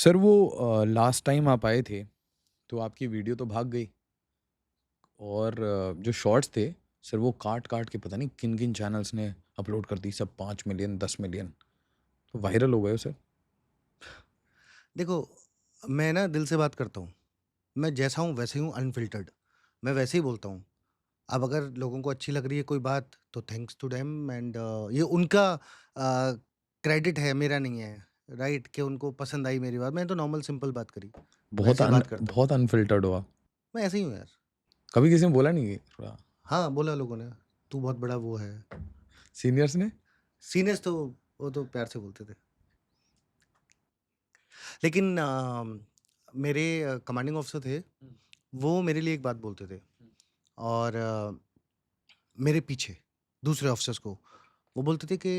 Sir वो last time आप आए थे तो आपकी वीडियो तो भाग गई और जो शॉर्ट्स थे सर वो काट काट के पता नहीं किन किन चैनल्स ने अपलोड कर दी, सब 5 मिलियन 10 मिलियन तो वायरल हो गए हो सर। देखो, मैं ना दिल से बात करता हूँ। मैं जैसा हूँ वैसे ही हूँ अनफ़िल्टर्ड। मैं वैसे ही बोलता हूँ। अब अगर लोगों को अच्छी लग रही है कोई बात तो थैंक्स टू देम एंड ये उनका क्रेडिट है, मेरा नहीं है, राइट? कि उनको पसंद आई मेरी बात। मैंने तो नॉर्मल सिंपल बात करी। वैसे ही बात करता हूँ। बहुत अनफिल्टर्ड हो आप। मैं ऐसे ही हूँ यार। कभी किसी ने बोला नहीं कि थोड़ा हाँ, बोला लोगों ने, तू बहुत बड़ा वो है। सीनियर्स ने? सीनियर्स तो वो तो प्यार से बोलते थे। लेकिन मेरे कमांडिंग ऑफ़िसर थे, वो मेरे लिए एक बात बोलते थे और मेरे पीछे दूसरे ऑफ़िसर्स को वो बोलते थे कि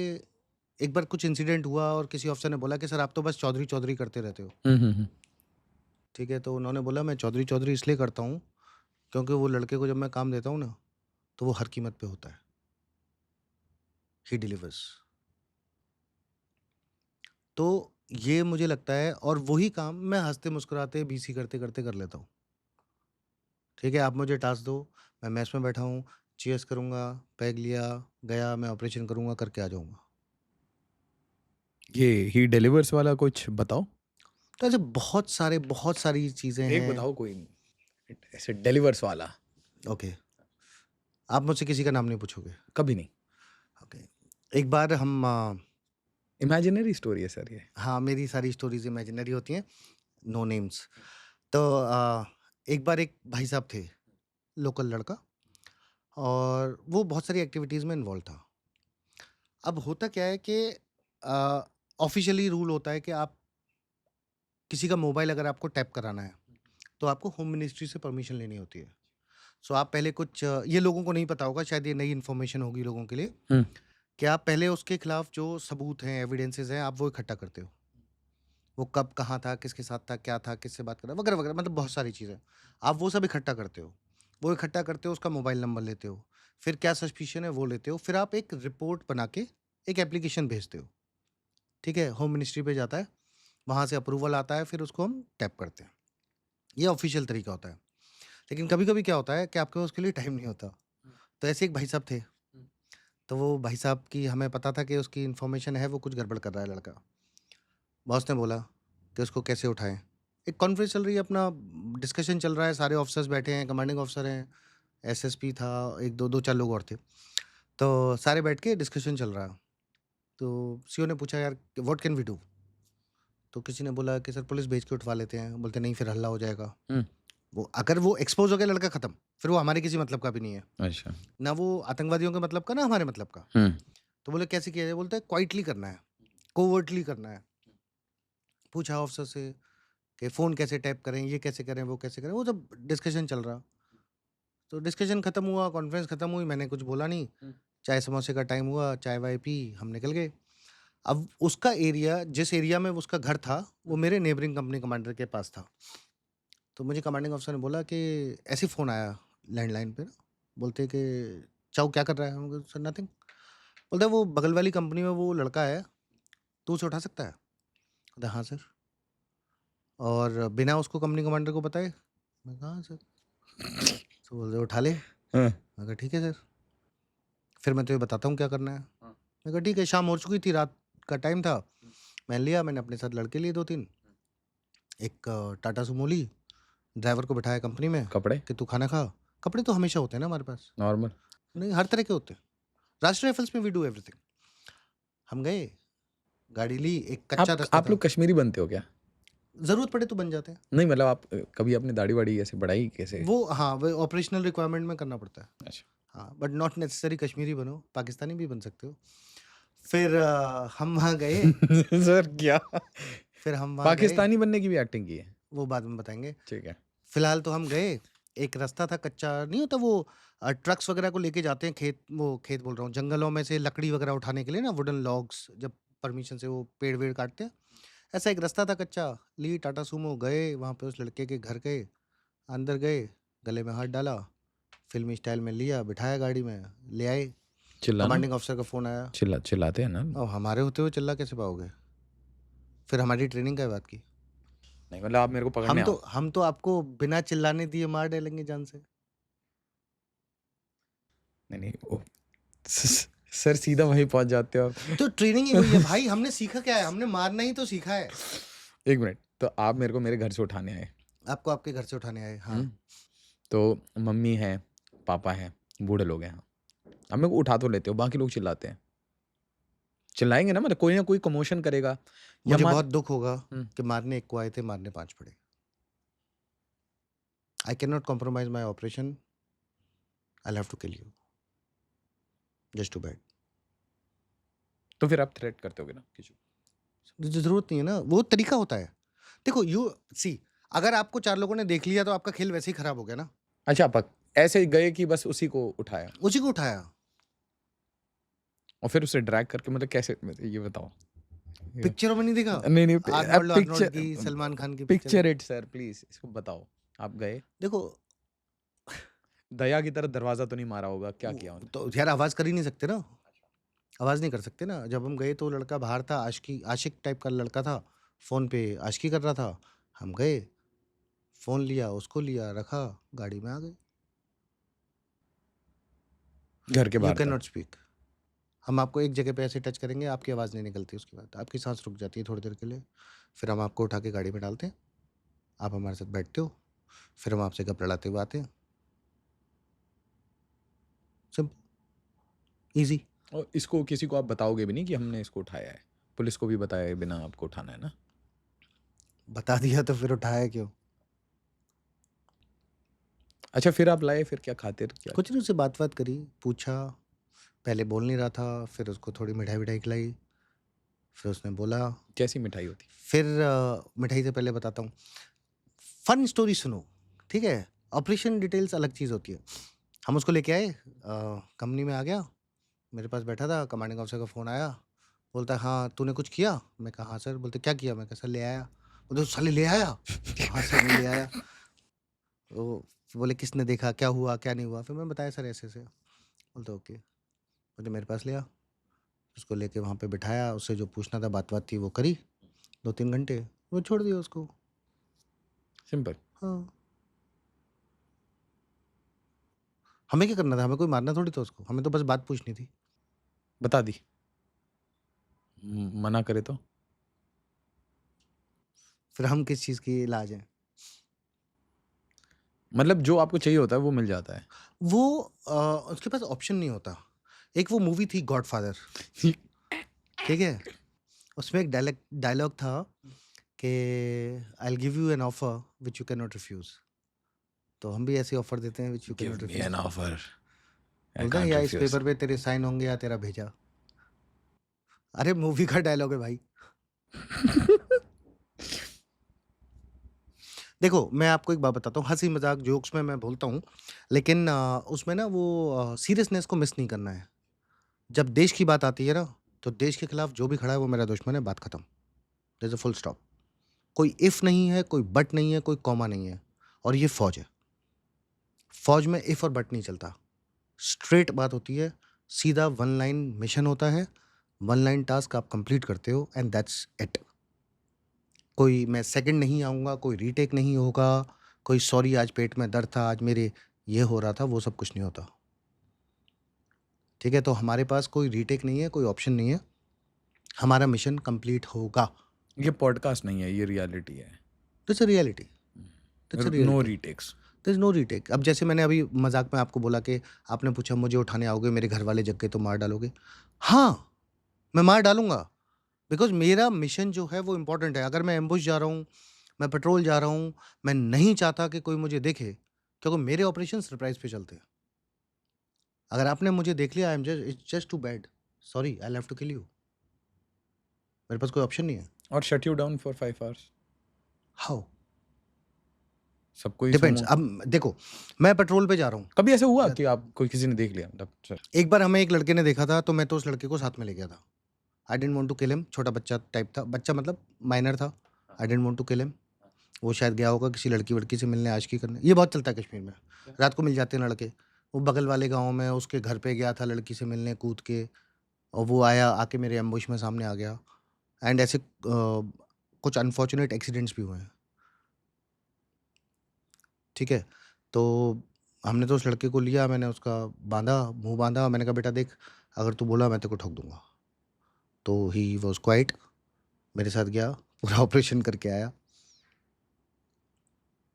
एक बार कुछ इंसिडेंट हुआ और किसी ऑफ़िसर ने बोला कि सर आप तो बस चौधरी-चौधरी करते रहते हो। हम्म। ठीक है? तो उन्होंने बोला मैं चौधरी-चौधरी इसलिए करता हूँ क्योंकि वो लड़के को जब मैं काम देता हूँ ना, तो वो हर कीमत पे होता है। ही डिलिवर्स। तो ये मुझे लगता है और वही काम मैं हँसते-मुस्कुराते बीसी करते-करते कर लेता हूँ। ठीक है? आप मुझे टास्क दो, मैं मेस में बैठा हूँ, चीयर्स करूँगा, पैग लिया, गया, मैं ऑपरेशन करूँगा, करके आ जाऊँगा। ये ही डिलीवर्स वाला कुछ बताओ। तो ऐसे बहुत सारी चीज़ें एक हैं। बताओ कोई ऐसे डिलीवर्स वाला। ओके, आप मुझसे किसी का नाम नहीं पूछोगे। कभी नहीं। ओके, एक बार हम इमेजिनरी स्टोरी है सर ये। हाँ, मेरी सारी स्टोरीज़ इमेजिनरी होती हैं, नो नेम्स। तो एक बार एक भाई साहब थे, लोकल लड़का और वो बहुत सारी एक्टिविटीज़ में इन्वॉल्व था। अब होता क्या है कि ऑफ़िशियली रूल होता है कि आप किसी का मोबाइल अगर आपको टैप कराना है, तो आपको होम मिनिस्ट्री से परमिशन लेनी होती है। सो आप पहले कुछ ये लोगों को नहीं पता होगा, शायद ये नई इन्फॉर्मेशन होगी लोगों के लिए, हम्म। कि आप पहले उसके खिलाफ जो सबूत हैं, एविडेंसेस हैं, आप वो इकट्ठा करते हो। वो कब, कहाँ था, किसके साथ था, क्या था, किससे बात कर रहा, वगैरह-वगैरह मतलब बहुत सारी चीज़ें। आप वो सब इकट्ठा करते हो। वो इकट्ठा करते हो, उसका मोबाइल नंबर लेते हो। फिर क्या सस्पिशन है वो लेते हो। फिर आप एक रिपोर्ट बना के एक एप्लीकेशन भेजते हो। ठीक है? होम मिनिस्ट्री पे जाता है, वहाँ से अप्रूवल आता है, फिर उसको हम टैप करते हैं। ये ऑफ़िशियल तरीका होता है। लेकिन कभी-कभी क्या होता है कि आपके पास उसके लिए टाइम नहीं होता। तो ऐसे एक भाई साहब थे, तो वो भाई साहब की हमें पता था कि उसकी इन्फॉर्मेशन है, वो कुछ गड़बड़ कर रहा है लड़का। बॉस ने बोला कि उसको कैसे उठाएँ? एक कॉन्फ्रेंस चल रही है, अपना डिस्कशन चल रहा है, सारे ऑफ़िसर्स बैठे हैं, कमांडिंग ऑफ़िसर हैं, एसएसपी था, 1 2 4 लोग और थे। तो सारे बैठ के डिस्कशन चल रहा है। तो सीईओ ने पूछा, यार व्हाट कैन वी डू? तो किसी ने बोला कि सर पुलिस भेज के उठवा लेते हैं। बोलते नहीं, फिर हल्ला हो जाएगा। हम्म। वो अगर वो एक्सपोज़ हो गया लड़का, खत्म। फिर वो हमारे किसी मतलब का भी नहीं है। अच्छा। ना वो आतंकवादियों के मतलब का, ना हमारे मतलब का। हम्म। तो बोले कैसे किया जाए? बोलते हैं क्वाइटली करना है, कोवर्टली करना है। पूछा ऑफ़िसर से कि फ़ोन कैसे टैप करें, ये कैसे करें, वो कैसे करें? वो जब डिस्कशन चल रहा, तो डिस्कशन खत्म हुआ, कॉन्फ्रेंस खत्म हुई, मैंने कुछ बोला नहीं। चाय समोसे का टाइम हुआ, चाय-वाय पी, हम निकल गए। अब उसका एरिया, जिस एरिया में उसका घर था, वो मेरे नेबरिंग कंपनी कमांडर के पास था। तो मुझे कमांडिंग ऑफ़िसर ने बोला कि ऐसे ही फ़ोन आया लैंडलाइन पे ना, बोलते कि चाऊ क्या कर रहा है? मैंने कहा सर नथिंग। बोलता है वो बगल वाली कंपनी में वो लड़का है, तू उसे उठा सकता है? बोलता हाँ सर। और बिना उसको कंपनी कमांडर को बताए? मैंने कहा हाँ सर। तो बोल रहे उठा ले। हाँ। मैंने कहा ठीक है सर, फिर मैं तुझे बताता हूँ क्या करना है। मैंने कहा ठीक है, शाम हो चुकी थी, रात का टाइम था। मैंने लिया, मैंने अपने साथ लड़के लिए 2-3, एक टाटा सुमो ली, ड्राइवर को बिठाया कंपनी में कपड़े कि तू खाना खा। कपड़े तो हमेशा होते हैं ना हमारे पास। नॉर्मल। नहीं, हर तरह के होते हैं। राष्ट्रीय राइफल्स में वी डू एवरीथिंग। हम गए, गाड़ी ली, एक कच्चा रास्ता आप था। लोग कश्मीरी बनते हो क्या? ज़रूरत पड़े तो बन जाते हैं। नहीं मतलब आप कभी अपनी दाढ़ी वाड़ी ऐसे बढ़ाई कैसे? वो हाँ, वो ऑपरेशनल रिक्वायरमेंट में करना पड़ता है। अच्छा। हाँ, बट नॉट नेसेसरी कश्मीरी बनो, पाकिस्तानी भी बन सकते हो। फिर हम वहाँ गए सर क्या? फिर हम वहाँ गए, पाकिस्तानी बनने की भी एक्टिंग की है? वो बाद में बताएँगे। ठीक है। फिलहाल तो हम गए, एक रास्ता था कच्चा, नहीं होता वो ट्रक्स वगैरह को लेके जाते हैं खेत, वो खेत बोल रहा हूँ, जंगलों में से लकड़ी वगैरह उठाने के लिए ना, वुडन लॉग्स, जब परमिशन से वो पेड़-वेड़ काटते हैं। ऐसा एक रास्ता था कच्चा, ली टाटा सूमो, गए वहाँ पे उस लड़के के घर गए, अंदर गए, गले में हाथ डाला, फ़िल्मी स्टाइल में लिया, बिठाया गाड़ी में, ले आए। चिल्लाना? कमांडिंग ऑफ़िसर का फ़ोन आया। चिल्लाते हैं ना? अब हमारे होते हुए चिल्ला कैसे पाओगे? फिर हमारी ट्रेनिंग क्या बात की? नहीं मतलब आप मेरे को पकड़ने आओ। हम तो आपको बिना चिल्लाने दिए मार डालेंगे जान से। नहीं वो सर सीधा वहीं पहुंच जाते हो आप। तो ट्रेनिंग ही वही है भाई, हमने सीखा क्या है? हमने मारना ही तो सीखा है। एक मिनट, तो आप मेरे को मेरे घर से उठाने आए। आपको आपके घर से उठाने आए, हाँ। तो मम्मी है, पापा है, बूढ़े लोग हैं, हाँ। अब मेरे को उठा तो लेते हो, बाकी लोग चिल्लाते हैं, चिल्लाएंगे ना, मतलब कोई ना कोई कमोशन करेगा या मुझे मान। बहुत दुख होगा हम्म, कि मारने एक को आए थे, मारने 5 पड़े। I can not compromise my operation, I have to kill you, just too bad. तो फिर आप थ्रेट करते होगे ना किसी को? जरूरत नहीं है ना, वो तरीका होता है। देखो यू सी, अगर आपको 4 लोगों ने देख लिया तो आपका खेल वैसे ही खराब हो गया ना। अच्छा पक ऐसे ही गए कि बस उसी को उठाया उसी को उठाया। और फिर उसे ड्रैग करके, मतलब कैसे, ये बताओ। ये- पिक्चरों में नहीं देखा? नहीं नहीं, अब आर्नोल्ड की, सलमान खान की picture. Picture it sir please, इसको बताओ। आप गए, देखो दया की तरह दरवाजा तो नहीं मारा होगा, क्या किया उन्होंने? तो यार आवाज कर ही नहीं सकते ना, आवाज नहीं कर सकते ना। जब हम गए तो लड़का बाहर था, आशिक टाइप का लड़का था, फोन पे आशिकी कर रहा था। हम गए, फोन लिया, उसको लिया, रखा, गाड़ी में आ गए। घर के यू बाहर कैन था? Not speak. हम आपको एक जगह पे ऐसे टच करेंगे, आपकी आवाज़ नहीं निकलती, उसके बाद आपकी सांस रुक जाती है थोड़ी देर के लिए। फिर हम आपको उठा के गाड़ी में डालते हैं, आप हमारे साथ बैठते हो, फिर हम आपसे गप लड़ाते हुए आते हैं। Simple, easy. और इसको किसी को आप बताओगे भी नहीं कि हमने इसको उठाया है? पुलिस को भी बताया बिना आपको उठाना है ना? बता दिया तो फिर उठाया क्यों? अच्छा फिर आप लाए, फिर क्या खातिर क्या? कुछ नहीं, उससे बात करी, पूछा, पहले बोल नहीं रहा था, फिर उसको थोड़ी मिठाई विठाई खिलाई, फिर उसने बोला। कैसी मिठाई होती? फिर मिठाई से पहले बताता हूँ, फन स्टोरी सुनो, ठीक है? ऑपरेशन डिटेल्स अलग चीज़ होती है। हम उसको लेके आए, कंपनी में आ गया, मेरे पास बैठा था, कमांडिंग ऑफिसर का फ़ोन आया, बोलता है हाँ तूने कुछ किया? मैं कहा हाँ सर। बोलते क्या किया? मैं कहा सर ले आया। बोलते साले ले आया? हाँ सर मैं ले आया। वो बोले किसने देखा, क्या हुआ क्या नहीं हुआ? फिर मैं बताया सर ऐसे ऐसे। बोलते ओके। बोलते मेरे पास लिया, उसको लेके वहाँ पे बिठाया, उससे जो पूछना था बात थी वो करी, 2-3 घंटे वो छोड़ दिया उसको। सिंपल। हाँ, हमें क्या करना था? हमें कोई मारना थोड़ी था उसको, हमें तो बस बात पूछनी थी। बता दी, मना करे तो? फिर हम किस चीज़ की इलाज हैं? मतलब जो आपको चाहिए होता है वो मिल जाता है? वो उसके पास ऑप्शन नहीं होता। एक वो मूवी थी गॉडफादर, ठीक है? उसमें एक डायलॉग था कि I will give you an offer which you can not refuse. तो हम भी ऐसे ऑफर देते हैं which you can give not me an refuse. Offer, I बोलते हैं कांट या इस रिफ्यूज। पेपर पे तेरे साइन होंगे या तेरा भेजा। अरे मूवी का डायलॉग है भाई। देखो मैं आपको एक बात बताता हूँ, हँसी मज़ाक जोक्स में मैं बोलता हूँ, लेकिन उसमें ना वो सीरियसनेस को मिस नहीं करना है। जब देश की बात आती है ना, तो देश के खिलाफ जो भी खड़ा है वो मेरा दुश्मन है, बात खत्म। There is a full stop. कोई इफ नहीं है, कोई बट नहीं है, कोई कॉमा नहीं है। और ये फौज है। फौज में इफ और बट नहीं चलता। स्ट्रेट बात होती है, सीधा वन लाइन मिशन होता है, वन लाइन टास्क आप कंप्लीट करते हो एंड दैट्स इट। कोई मैं सेकंड नहीं आऊँगा, कोई रीटेक नहीं होगा, कोई सॉरी आज पेट में दर्द था, आज मेरे ये हो रहा था, वो सब कुछ नहीं होता। ठीक है? तो हमारे पास कोई रीटेक नहीं है, कोई ऑप्शन नहीं है। हमारा मिशन कंप्लीट होगा। ये पॉडकास्ट नहीं है, ये रियलिटी है। That's a reality, that's a no reality. Retakes. There is no retake. अब जैसे मैंने अभी मज़ाक में आपको बोला कि आपने पूछा मुझे उठाने आओगे, मेरे घर वाले जग गए तो मार डालोगे? हाँ, मैं मार डालूँगा, बिकॉज़ मेरा मिशन जो है वो इम्पोर्टेंट है। अगर मैं एम्बुश जा रहा हूँ, मैं पेट्रोल जा रहा हूँ, मैं नहीं चाहता कि कोई मुझे देखे, क्योंकि मेरे ऑपरेशन सरप्राइज़ पे चलते हैं। अगर आपने मुझे देख लिया, I am just it's just too bad. Sorry, I will have to kill you. मेरे पास कोई ऑप्शन नहीं है। और shut you down for 5 hours? How? सबको ही डिपेंड्स। सुमो। अब देखो, मैं पेट्रोल पे जा रहा हूँ। कभी ऐसा हुआ कि आप कोई किसी ने देख लिया, मतलब सर? एक बार हमें एक लड़के ने देखा था, तो मैं तो उस लड़के को साथ में ले गया था। I didn't want to kill him. छोटा बच्चा टाइप था, बच्चा मतलब माइनर था। I didn't want to kill him. वो शायद गया होगा किसी लड़की-वड़की से मिलने, आशिकी करने। ये बहुत चलता है कश्मीर में। रात को मिल जाते हैं लड़के। वो बगल वाले गाँव में उसके घर पे गया था लड़की से मिलने कूद के, और वो आया, आके मेरे एम्बुश में सामने आ गया। एंड ऐसे कुछ अनफॉर्च्यूनेट एक्सीडेंट्स भी हुए हैं। ठीक है? तो हमने तो उस लड़के को लिया, मैंने उसका मुँह बाँधा, मैंने कहा बेटा देख, अगर तू बोला मैं तेरे को ठोक दूँगा। तो ही वाज़ क्वाइट, मेरे साथ गया, पूरा ऑपरेशन करके आया।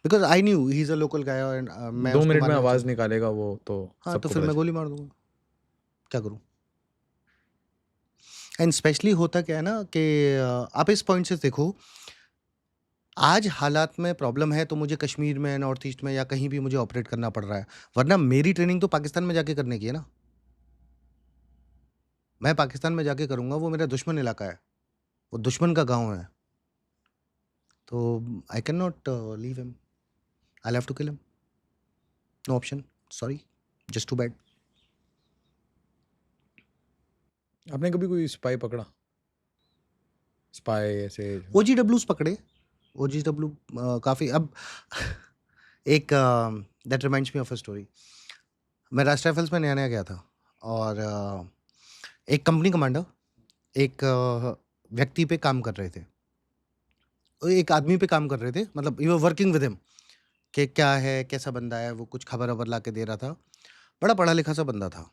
Because I knew he is a local guy and मैं 2 उसको मिनट में मारने वाला आवाज़ था। निकालेगा वो तो हाँ, तो सबको फिर पता मैं चल। गोली मार दूँगा, क्या करूँ? एंड स्पेशली होता क्या है ना कि आप इस पॉइंट से देखो, आज हालात में प्रॉब्लम है तो मुझे कश्मीर में, नॉर्थ ईस्ट में या कहीं भी मुझे ऑपरेट करना पड़ रहा है। वरना मेरी ट्रेनिंग तो पाकिस्तान में जाके करने की है ना। मैं पाकिस्तान में जाके करूँगा, वो मेरा दुश्मन इलाका है, वो दुश्मन का गाँव है। तो I can not leave him, I will have to kill him, no option, sorry, just too bad. आपने कभी कोई स्पाई पकड़ा? स्पाई ऐसे ओजीडब्ल्यूज़ पकड़े, ओजीडब्ल्यू काफ़ी अब एक that reminds me of a story. मैं राष्ट्र राइफल्स में नया-नया गया था और एक कंपनी कमांडर एक व्यक्ति पे काम कर रहे थे। वो एक आदमी पे काम कर रहे थे, मतलब you are working with him कि क्या है, कैसा बंदा है, वो कुछ खबर-वबर ला के दे रहा था। बड़ा पढ़ा-लिखा सा बंदा था।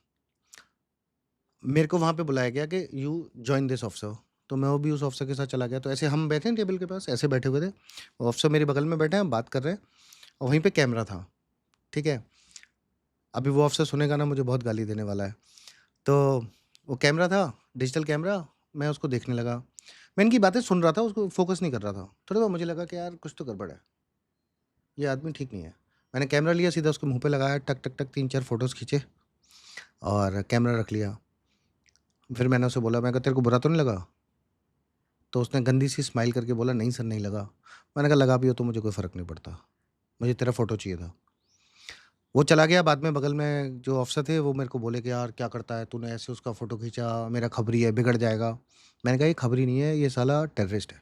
मेरे को वहाँ पे बुलाया गया कि यू जॉइन दिस ऑफिसर, तो मैं वो भी उस ऑफिसर के साथ चला गया। तो ऐसे हम बैठे हैं टेबल के पास, ऐसे बैठे हुए थे। वो ऑफिसर मेरे बगल में बैठे हैं, हम बात कर रहे हैं और वहीं पे कैमरा था, ठीक है? अभी वो ऑफिसर सुनेगा ना, मुझे बहुत गाली देने वाला है। तो वो कैमरा था, डिजिटल कैमरा, मैं उसको देखने लगा। मैं इनकी बातें सुन रहा था, उसको फ़ोकस नहीं कर रहा था। थोड़ी देर मुझे लगा कि यार कुछ तो गड़बड़ है, ये आदमी ठीक नहीं है। मैंने कैमरा लिया, सीधा उसके मुँह पे लगाया, टक, टक, टक 3-4 फ़ोटोज़ खींचे और कैमरा रख लिया। फिर मैंने उसे बोला, मैं कहा तेरे को बुरा तो नहीं लगा? तो उसने गंदी सी स्माइल करके बोला, नहीं सर नहीं लगा। मैंने कहा लगा भी हो तो मुझे कोई फ़र्क नहीं पड़ता, मुझे तेरा फ़ोटो चाहिए था। वो चला गया, बाद में बगल में जो अफ़सर थे वो मेरे को बोले कि यार क्या करता है तूने, ऐसे उसका फ़ोटो खींचा, मेरा खबरी है, बिगड़ जाएगा। मैंने कहा ये खबरी नहीं है, ये साला टेररिस्ट है।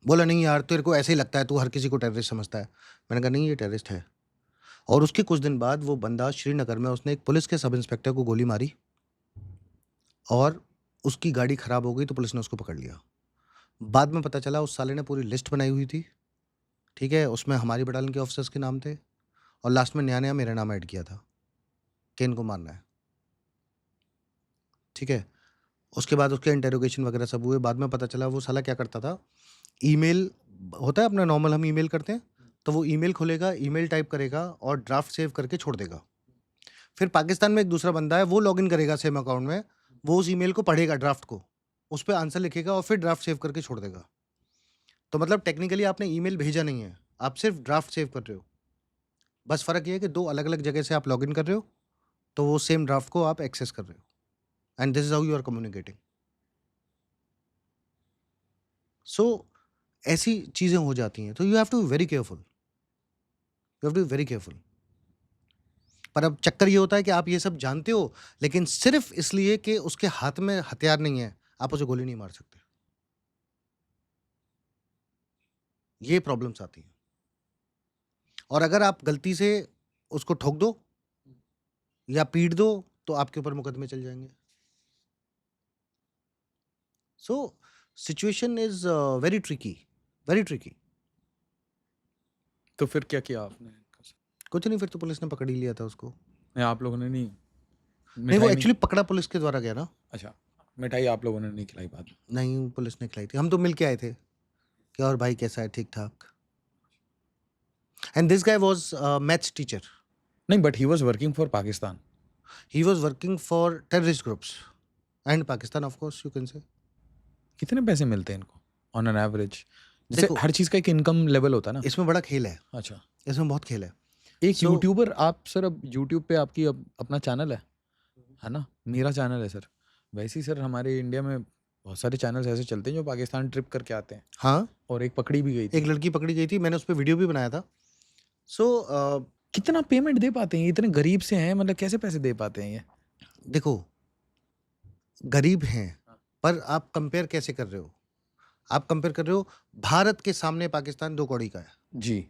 बोला नहीं यार तेरे को ऐसे ही लगता है, तू हर किसी को टेररिस्ट समझता है। मैंने कहा नहीं ये टेररिस्ट है। और उसके कुछ दिन बाद वो बंदा श्रीनगर में, उसने एक पुलिस के सब इंस्पेक्टर को गोली मारी और उसकी गाड़ी खराब हो गई तो पुलिस ने उसको पकड़ लिया। बाद में पता चला उस साले ने पूरी लिस्ट बनाई हुई थी, ठीक है? उसमें हमारी बटालियन के ऑफिसर्स के नाम थे और लास्ट में नया-नया मेरा नाम ऐड किया था कि इनको मारना है, ठीक है? उसके बाद उसके इंटेरोगेशन वगैरह सब हुए। बाद में पता चला वो साला क्या करता था, ईमेल होता है अपना नॉर्मल हम ईमेल करते हैं, तो वो ईमेल खोलेगा, ईमेल टाइप करेगा और ड्राफ्ट सेव करके छोड़ देगा। फिर पाकिस्तान में एक दूसरा बंदा है, वो लॉगिन करेगा सेम अकाउंट में, वो उस ईमेल को पढ़ेगा ड्राफ्ट को, उस पे आंसर लिखेगा और फिर ड्राफ्ट सेव करके छोड़ देगा। तो मतलब टेक्निकली आपने ईमेल भेजा नहीं है, आप सिर्फ ड्राफ्ट सेव कर रहे हो। बस फ़र्क ये है कि 2 अलग-अलग जगह से आप लॉगिन कर रहे हो, तो वो सेम ड्राफ्ट को आप एक्सेस कर रहे हो and this is how you are communicating. So ऐसी चीज़ें हो जाती हैं, तो you have to be very careful, you have to be very careful. पर अब चक्कर ये होता है कि आप ये सब जानते हो, लेकिन सिर्फ़ इसलिए कि उसके हाथ में हथियार नहीं है, आप उसे गोली नहीं मार सकते। ये प्रॉब्लम्स आती हैं और अगर आप गलती से उसको ठोक दो या पीट दो, तो आपके ऊपर मुकदमे चल जाएँगे। So situation is very tricky, very tricky. तो फिर क्या किया आपने? कुछ नहीं, फिर तो पुलिस ने पकड़ ही लिया था उसको। नहीं आप लोगों ने नहीं, नहीं, वो मिठाई नहीं? एक्चुअली पकड़ा पुलिस के द्वारा गया ना। अच्छा, मिठाई आप लोगों ने नहीं खिलाई बाद में? नहीं, पुलिस ने खिलाई थी। हम तो मिल के आए थे कि और भाई कैसा है, ठीक-ठाक। And this guy was maths teacher. नहीं but he was working for Pakistan. He was working for terrorist groups and Pakistan of course you can say. कितने पैसे मिलते हैं इनको ऑन एन एवरेज? जैसे देखो, हर चीज़ का एक इनकम लेवल होता है ना? इसमें बड़ा खेल है, अच्छा, इसमें बहुत खेल है। एक सो यूट्यूबर आप सर अब यूट्यूब पे आपकी अपना चैनल है ना? मेरा चैनल है सर। वैसे ही सर हमारे इंडिया में बहुत सारे चैनल्स ऐसे चलते हैं जो पाकिस्तान ट्रिप करके आते हैं हाँ, और एक पकड़ी भी गई एक थी। लड़की पकड़ी गई थी, मैंने उसपे वीडियो भी बनाया था। सो कितना पेमेंट दे पाते हैं? ये इतने गरीब से हैं, मतलब कैसे पैसे दे पाते हैं ये? देखो, गरीब हैं, हाँ। पर आप कंपेयर कैसे कर रहे हो? आप कंपेयर कर रहे हो, भारत के सामने पाकिस्तान 2 कौड़ी का है, जी,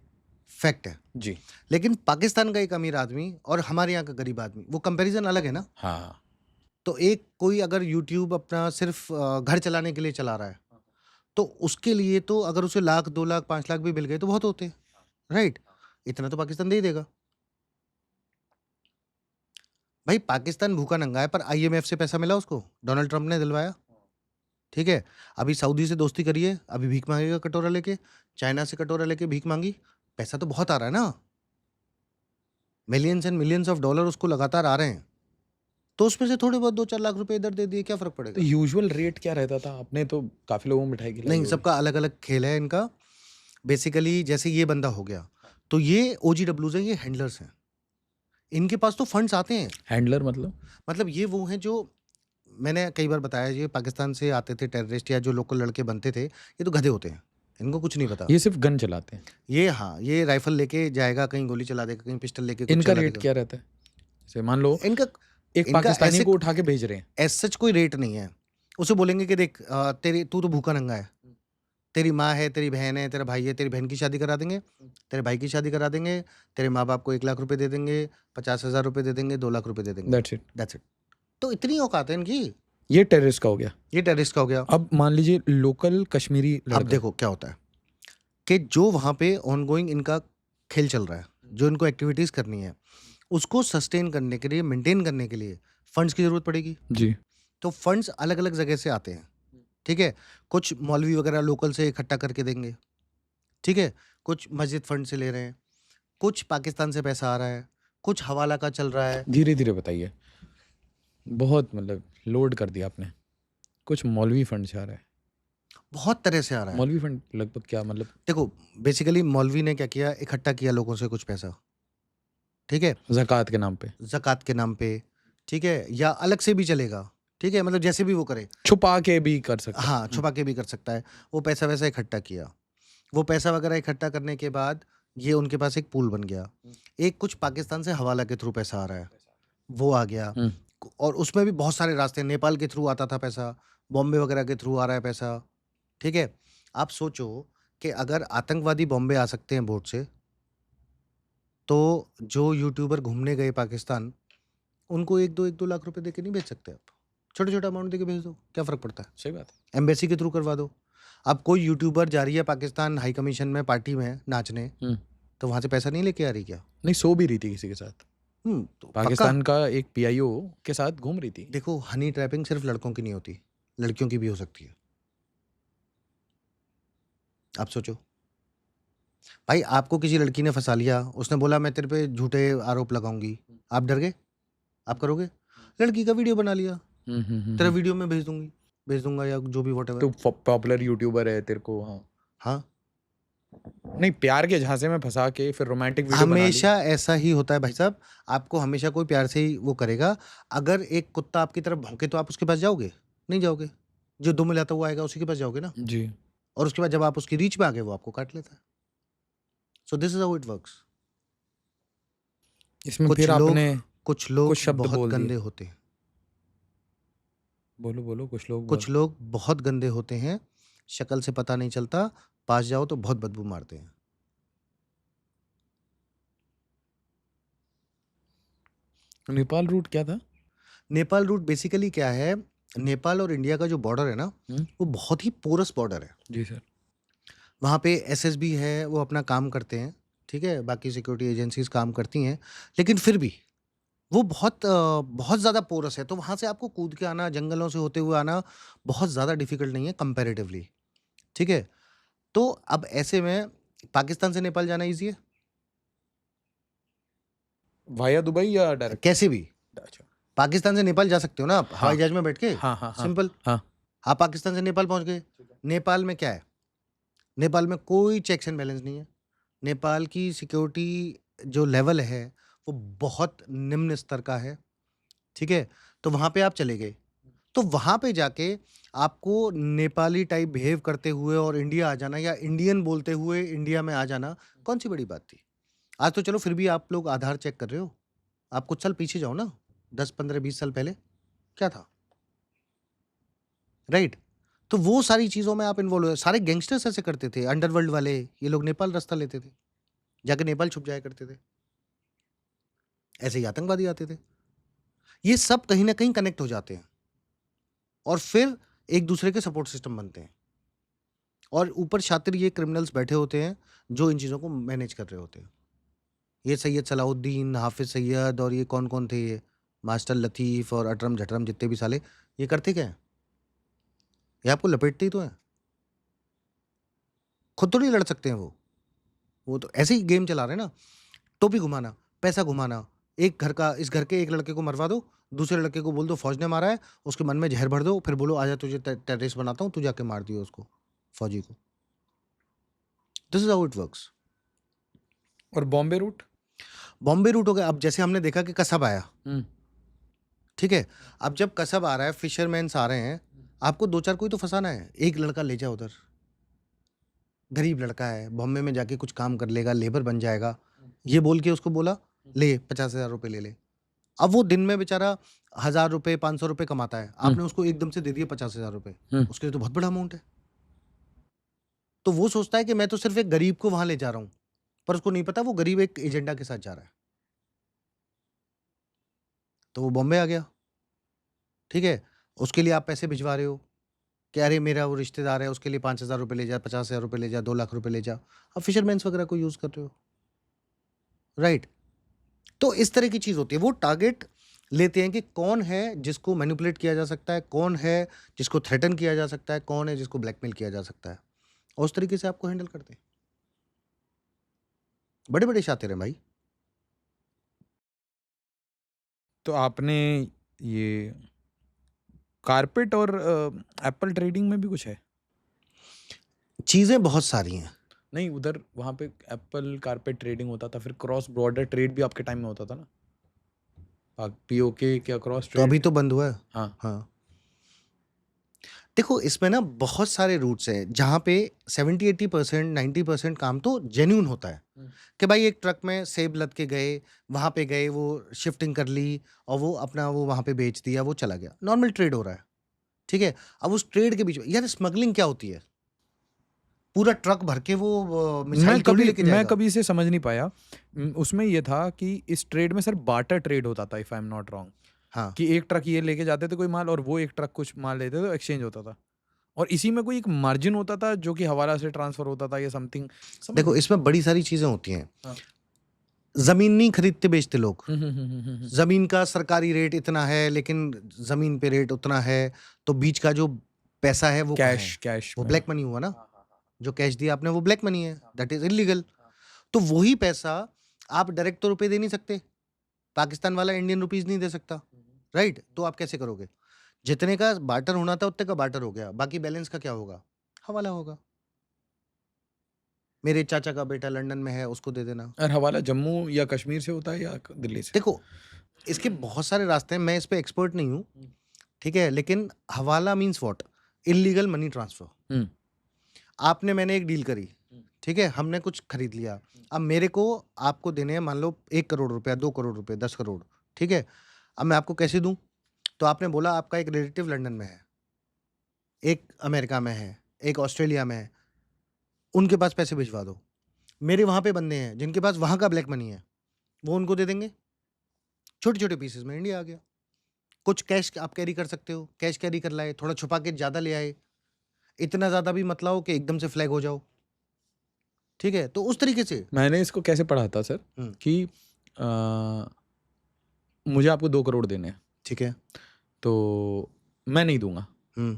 फैक्ट है। जी। लेकिन पाकिस्तान का एक अमीर आदमी और हमारे यहाँ का गरीब आदमी, वो कंपैरिज़न अलग है ना। हाँ। तो एक कोई अगर यूट्यूब अपना सिर्फ़ घर चलाने के लिए चला रहा है, तो उसके लिए तो अगर उसे लाख, 2 लाख, 5 लाख भी मिल गए तो बहुत होते हैं, राइट? इतना तो पाकिस्तान दे ही देगा। भाई पाकिस्तान भूखा नंगा है, पर आईएमएफ से पैसा मिला उसको, डोनाल्ड ट्रंप ने दिलवाया, ठीक है। अभी सऊदी से दोस्ती करिए, अभी भीख मांगेगा कटोरा लेके, चाइना से कटोरा लेके भीख मांगी, पैसा तो बहुत आ रहा है ना, millions and millions of dollar उसको लगातार आ रहे हैं, तो उसमें से थोड़े बहुत 2-4 लाख रुपए इधर दे दिए, क्या फर्क तो पड़ेगा? यूजुअल रेट क्या रहता था? आपने तो काफ़ी लोगों को मिठाई खिलाई नहीं, होगी। सबका अलग-अलग खेल है इनका। बेसिकली जैसे ये बंदा हो गया, तो ये ओजीडब्ल्यूज़ हैं, ये हैंडलर्स हैं। इनके पास तो फंड्स आते हैं। हैंडलर मतलब? मतलब ये वो हैं जो, मैंने कई बार बताया, ये पाकिस्तान से आते थे टेररिस्ट या जो लोकल लड़के बनते थे, ये तो गधे होते हैं। इनको कुछ नहीं पता। ये सिर्फ़ गन चलाते हैं। ये हाँ, ये राइफ़ल लेके जाएगा, कहीं गोली चला देगा, कहीं पिस्टल लेके कुछ इनका चला रेट देगा। क्या रहता है? जैसे मान लो इनका एक इनका पाकिस्तानी ऐसे को उठा के भेज रहे हैं। एज़ सच कोई रेट नहीं है। उसे बोलेंगे कि देख तेरी तू तो भूखा नंगा है। तेरी माँ है, तेरी बहन है, तेरा भाई है, तेरी बहन की शादी करा देंगे, तेरे भाई की शादी करा देंगे, तेरे माँ-बाप को 1 लाख रुपए दे देंगे, 50,000 रुपए दे देंगे, 2 लाख रुपए दे देंगे। That's it. That's it. तो इतनी औकात है इनकी। ये टेररिस्ट का हो गया। ये टेररिस्ट का हो गया। अब मान लीजिए लोकल कश्मीरी अब लड़का। देखो क्या होता है कि जो वहाँ पे ऑनगोइंग इनका खेल चल रहा है, जो इनको एक्टिविटीज़ करनी है, उसको सस्टेन करने के लिए, मेंटेन करने के लिए फंड्स की ज़रूरत पड़ेगी। जी। तो फंड्स अलग-अलग जगह से आते हैं, ठीक है? कुछ मौलवी वगैरह लोकल से इकट्ठा करके देंगे, ठीक है? कुछ मस्जिद फंड से ले रहे हैं, कुछ पाकिस्तान से पैसा आ रहा है, कुछ हवाला का चल रहा है। धीरे-धीरे बताइए। बहुत मतलब लोड कर दिया आपने। कुछ मौलवी फंड से आ रहा है। बहुत तरह से आ रहा है। मौलवी फंड लगभग क्या मतलब? देखो, बेसिकली मौलवी ने क्या किया, इकट्ठा किया लोगों से कुछ पैसा, ठीक है? ज़कात के नाम पे। ज़कात के नाम पे, ठीक है? या अलग से भी चलेगा, ठीक है? मतलब जैसे भी वो करे। छुपा के भी कर सकता है। हाँ, छुपा के भी कर सकता है। वो पैसा-वैसा इकट्ठा किया। वो पैसा वगैरह इकट्ठा करने के बाद ये उनके पास एक पूल बन गया। एक कुछ पाकिस्तान से हवाला के थ्रू पैसा आ रहा है, वो आ गया। हुँ। और उसमें भी बहुत सारे रास्ते हैं, नेपाल के थ्रू आता था पैसा, बॉम्बे वगैरह के थ्रू आ रहा है पैसा, ठीक है? आप सोचो कि अगर आतंकवादी बॉम्बे आ सकते हैं बोट से, तो जो यूट्यूबर घूमने गए पाकिस्तान, उनको 1-2 लाख रुपए देके नहीं भेज सकते आप? छोटा-छोटा अमाउंट देके भेज दो, क्या फ़र्क पड़ता है? सही बात है। एम्बेसी के थ्रू करवा दो। अब कोई यूट्यूबर जा रही है पाकिस्तान हाई कमीशन में पार्टी में नाचने, हुँ। तो वहाँ से पैसा नहीं लेके आ रही क्या? नहीं, सो भी रही थी किसी के साथ। तो पक्का। पाकिस्तान का एक पीआईओ के साथ घूम रही थी। देखो, हनी ट्रैपिंग सिर्फ लड़कों की नहीं होती, लड़कियों की भी हो सकती है। आप सोचो, भाई आपको किसी लड़की ने फँसा लिया, उसने बोला मैं तेरे पे झूठे आरोप लगाऊँगी, आप डर गए? आप करोगे? लड़की का वीडियो बना लिया, हुँ, हुँ, हुँ, तेरा हुँ। वीडियो मैं भेज दूँगा या जो भी व्हाटएवर। तू पॉपुलर यूट्यूबर है, तेरे को हाँ। हाँ, नहीं, प्यार के झांसे में फँसा के फिर रोमांटिक वीडियो बना ली। हमेशा ऐसा ही होता है भाई साहब, आपको हमेशा कोई प्यार से ही वो करेगा। अगर एक कुत्ता आपकी तरफ भौंके तो आप उसके पास जाओगे? नहीं जाओगे। जो दुम मिलाता हुआ आएगा उसी के पास जाओगे ना, जी। और उसके बाद जब आप उसकी रीच में आ गए, वो आपको काट लेता है। So this is how it works. इसमें कुछ फिर लोग आपने कुछ लोग कुछ शब्द बहुत बोल दिए। गंदे होते हैं। बोलो, बोलो कुछ लोग कुछ लोग बहुत गंदे होते हैं, शक्ल से पता नहीं चलता, पास जाओ तो बहुत बदबू मारते हैं। नेपाल रूट क्या था? नेपाल रूट बेसिकली क्या है, नेपाल और इंडिया का जो बॉर्डर है ना, हुँ। वो बहुत ही पोरस बॉर्डर है। जी सर। वहाँ पे एसएसबी है, वो अपना काम करते हैं, ठीक है? बाकी सिक्योरिटी एजेंसीज़ काम करती हैं, लेकिन फिर भी वो बहुत ज़्यादा पोरस है, तो वहाँ से आपको कूद के आना, जंगलों से होते हुए आना बहुत ज़्यादा डिफ़िकल्ट नहीं है कंपैरेटिवली, ठीक है? तो अब ऐसे में पाकिस्तान से नेपाल जाना ईज़ी है? वाया दुबई या डायरेक्ट? कैसे भी। अच्छा। पाकिस्तान से नेपाल जा सकते हो ना आप, हाँ। हवाई जहाज़ में बैठ के, हाँ, हाँ, हाँ। सिंपल। हाँ। आप पाकिस्तान से नेपाल पहुँच गए। नेपाल में क्या है? नेपाल में कोई चेक्स एंड बैलेंस नहीं है। नेपाल की सिक्योरिटी जो लेवल है, वो बहुत निम्न स्तर का है, ठीक है? तो वहाँ पे आप चले गए, तो वहाँ पे जाके आपको नेपाली टाइप बिहेव करते हुए और इंडिया आ जाना या इंडियन बोलते हुए इंडिया में आ जाना, कौन-सी बड़ी बात थी? आज तो चलो फिर भी आप लोग आधार चेक कर रहे हो, आप कुछ साल पीछे जाओ ना, 10, 15, 20 साल पहले, क्या था? राइट? तो वो सारी चीज़ों में आप इन्वॉल्व हुए, सारे गैंगस्टर्स ऐसे करते थे, अंडरवर्ल्ड वाले, ये लोग नेपाल रास्ता लेते थे, जाके नेपाल छुप जाया करते थे। ऐसे ही आतंकवादी आते थे। ये सब कहीं न कहीं कनेक्ट हो जाते हैं और फिर एक दूसरे के सपोर्ट सिस्टम बनते हैं और ऊपर शातिर ये क्रिमिनल्स बैठे होते हैं, जो इन चीज़ों को मैनेज कर रहे होते हैं। ये सैयद सलाउद्दीन, हाफिज सैयद और ये कौन कौन थे, ये मास्टर लतीफ़ और अटरम झटरम जितने भी साले, ये करते क्या है? ये आपको लपेटते ही तो हैं। खुद तो नहीं लड़ सकते हैं वो तो ऐसे ही गेम चला रहे हैं ना। टोपी घुमाना, पैसा घुमाना, एक घर का, इस घर के एक लड़के को मरवा दो, दूसरे लड़के को बोल दो फौज ने मारा है, उसके मन में जहर भर दो, फिर बोलो आजा तुझे टेररिस्ट बनाता हूँ, तू जाके मार दियो उसको, फौजी को। This is how it works. और बॉम्बे रूट? बॉम्बे रूट हो गया। अब जैसे हमने देखा कि कसब आया, हम्म, ठीक है, अब जब कसब आ रहा है, फिशरमैन्स आ रहे हैं, आपको दो चार कोई तो फंसाना है। एक लड़का ले जा उधर, गरीब लड़का है, बॉम्बे में जाके कुछ काम कर लेगा, लेबर बन जाएगा, ये बोल के उसको बोला ले 50,000 रुपये ले ले। अब वो दिन में बेचारा 1,000 रुपये 500 रुपये कमाता है, आपने उसको एकदम से दे दिए 50,000 रुपये, उसके लिए तो बहुत बड़ा अमाउंट है। तो वो सोचता है कि मैं तो सिर्फ एक गरीब को वहां ले जा रहा हूँ, पर उसको नहीं पता वो गरीब एक एजेंडा के साथ जा रहा है। तो वो बॉम्बे आ गया, ठीक है, उसके लिए आप पैसे भिजवा रहे हो कि अरे मेरा वो रिश्तेदार है, उसके लिए 5,000 रुपये ले जा, 50,000 रुपये ले जा, 2 लाख रुपये ले जा। अब फिशरमैन्स वगैरह को यूज़ कर रहे हो, राइट। तो इस तरह की चीज़ होती है। वो टारगेट लेते हैं कि कौन है जिसको मैनिपुलेट किया जा सकता है, कौन है जिसको थ्रेटन किया जा सकता है, कौन है जिसको ब्लैकमेल किया जा सकता है, और उस तरीके से आपको हैंडल करते हैं। बड़े बड़े शातिर हैं भाई। तो आपने ये कारपेट और एप्पल ट्रेडिंग में भी कुछ है? चीज़ें बहुत सारी हैं। नहीं, उधर वहाँ पे एप्पल कारपेट ट्रेडिंग होता था, फिर क्रॉस बॉर्डर ट्रेड भी आपके टाइम में होता था ना, पीओके क्या क्रॉस तो अभी ट्रेड? तो बंद हुआ है। हाँ, हाँ, देखो इसमें ना बहुत सारे रूट्स हैं जहाँ पे 70-80% 90% काम तो जेन्यून होता है कि भाई एक ट्रक में सेब लद के गए, वहाँ पे गए, वो शिफ्टिंग कर ली और वो अपना वो वहाँ पे बेच दिया, वो चला गया, नॉर्मल ट्रेड हो रहा है, ठीक है। अब उस ट्रेड के बीच में यार स्मगलिंग क्या होती है? पूरा ट्रक भर के वो मिसाइल थोड़ी लेके मैं जाएगा। कभी इसे समझ नहीं पाया। उसमें ये था कि इस ट्रेड में सर बार्टर ट्रेड होता था, if I am not wrong, हाँ, कि एक ट्रक ये लेके जाते थे कोई माल और वो एक ट्रक कुछ माल लेते थे, तो एक्सचेंज होता था। और इसी में कोई एक मार्जिन होता था जो कि हवाला से ट्रांसफर होता था या समथिंग, समझ देखो नहीं। इसमें बड़ी सारी चीजें होती हैं। हाँ। जमीन नहीं खरीदते बेचते लोग। हम्म। जमीन का सरकारी रेट इतना है, लेकिन जमीन पे रेट उतना है, तो बीच का जो पैसा है वो कहाँ है? कैश वो में। ब्लैक मनी हुआ ना। हाँ, हाँ, हाँ, जो कैश दिया आपने वो ब्लैक मनी है, हाँ, दैट इज इलीगल। हाँ। तो वही पैसा आप डायरेक्ट तो रुपए दे नहीं सकते, पाकिस्तान वाला इंडियन रुपीज नहीं दे सकता, राइट। तो आप कैसे करोगे? जितने का बार्टर होना था उतने का बार्टर हो गया, बाकी बैलेंस का क्या होगा? हवाला होगा। मेरे चाचा का बेटा लंदन में है, उसको दे देना। और हवाला जम्मू या कश्मीर से होता है या दिल्ली से? देखो इसके बहुत सारे रास्ते हैं, मैं इस पे एक्सपर्ट नहीं हूँ, हम्म। ठीक है, लेकिन हवाला means what? Illegal money transfer. Hmm, आपने मैंने एक डील करी, हम्म, ठीक है, हमने कुछ खरीद लिया, अब मेरे को आपको देने हैं मान लो 1 करोड़ रुपया, 2 करोड़ रुपये, 10 करोड़, ठीक है। अब मैं आपको कैसे दूं? तो आपने बोला आपका एक रिलेटिव लंदन में है, एक अमेरिका में है, एक ऑस्ट्रेलिया में है, उनके पास पैसे भिजवा दो। मेरे वहाँ पे बंदे हैं जिनके पास वहाँ का ब्लैक मनी है, वो उनको दे देंगे, छोटे छोटे पीसेस में इंडिया आ गया। कुछ कैश आप कैरी कर सकते हो, कैश कैरी कर लाए, थोड़ा छुपा के ज़्यादा ले आए, इतना ज़्यादा भी मत लाओ कि एकदम से फ्लैग हो जाओ, ठीक है। तो उस तरीके से मैंने इसको कैसे पढ़ा था सर हम्म, कि अ, मुझे आपको 2 करोड़ देने हैं, ठीक है। तो मैं नहीं दूंगा। हम्म,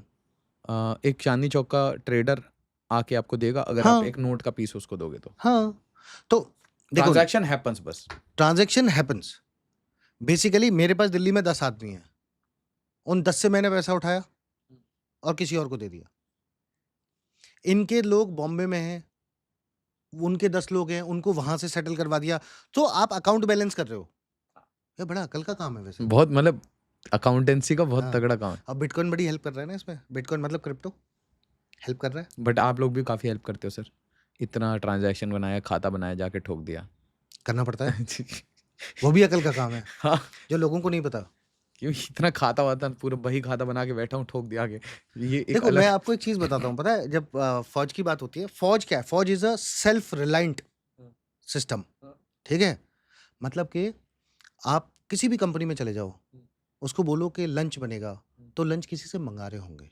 एक चांदनी चौक का ट्रेडर आके आपको देगा, अगर आप हाँ एक नोट का पीस उसको दोगे तो हाँ। तो देखो ट्रांजैक्शन हैपन्स बस। Transaction happens. बेसिकली मेरे पास दिल्ली में 10 आदमी हैं, उन 10 से मैंने पैसा उठाया और किसी और को दे दिया। इनके लोग बॉम्बे में हैं, उनके 10 लोग हैं, उनको वहां से सेटल करवा दिया। तो आप अकाउंट बैलेंस कर रहे हो। ये बड़ा अकल का काम है वैसे। बहुत मतलब अकाउंटेंसी का बहुत हाँ, तगड़ा काम है। अब बिटकॉइन बड़ी हेल्प कर रहा है ना इसमें, बिटकॉइन मतलब क्रिप्टो हेल्प कर रहा है। बट आप लोग भी काफ़ी हेल्प करते हो सर, इतना ट्रांजैक्शन बनाया, खाता बनाया, जाके ठोक दिया। करना पड़ता है, वो भी अकल का काम है हाँ, जो लोगों को नहीं पता। क्यों इतना खाता वाता पूरा वही खाता बना के बैठा हूँ, ठोक दिया आगे, ये एक देखो अलग। मैं आपको एक चीज बताता हूँ, पता है जब फौज की बात होती है, फौज क्या है? फौज is a self reliant system, ठीक है। मतलब कि आप किसी भी कंपनी में चले जाओ, उसको बोलो कि लंच बनेगा, तो लंच किसी से मंगा रहे होंगे।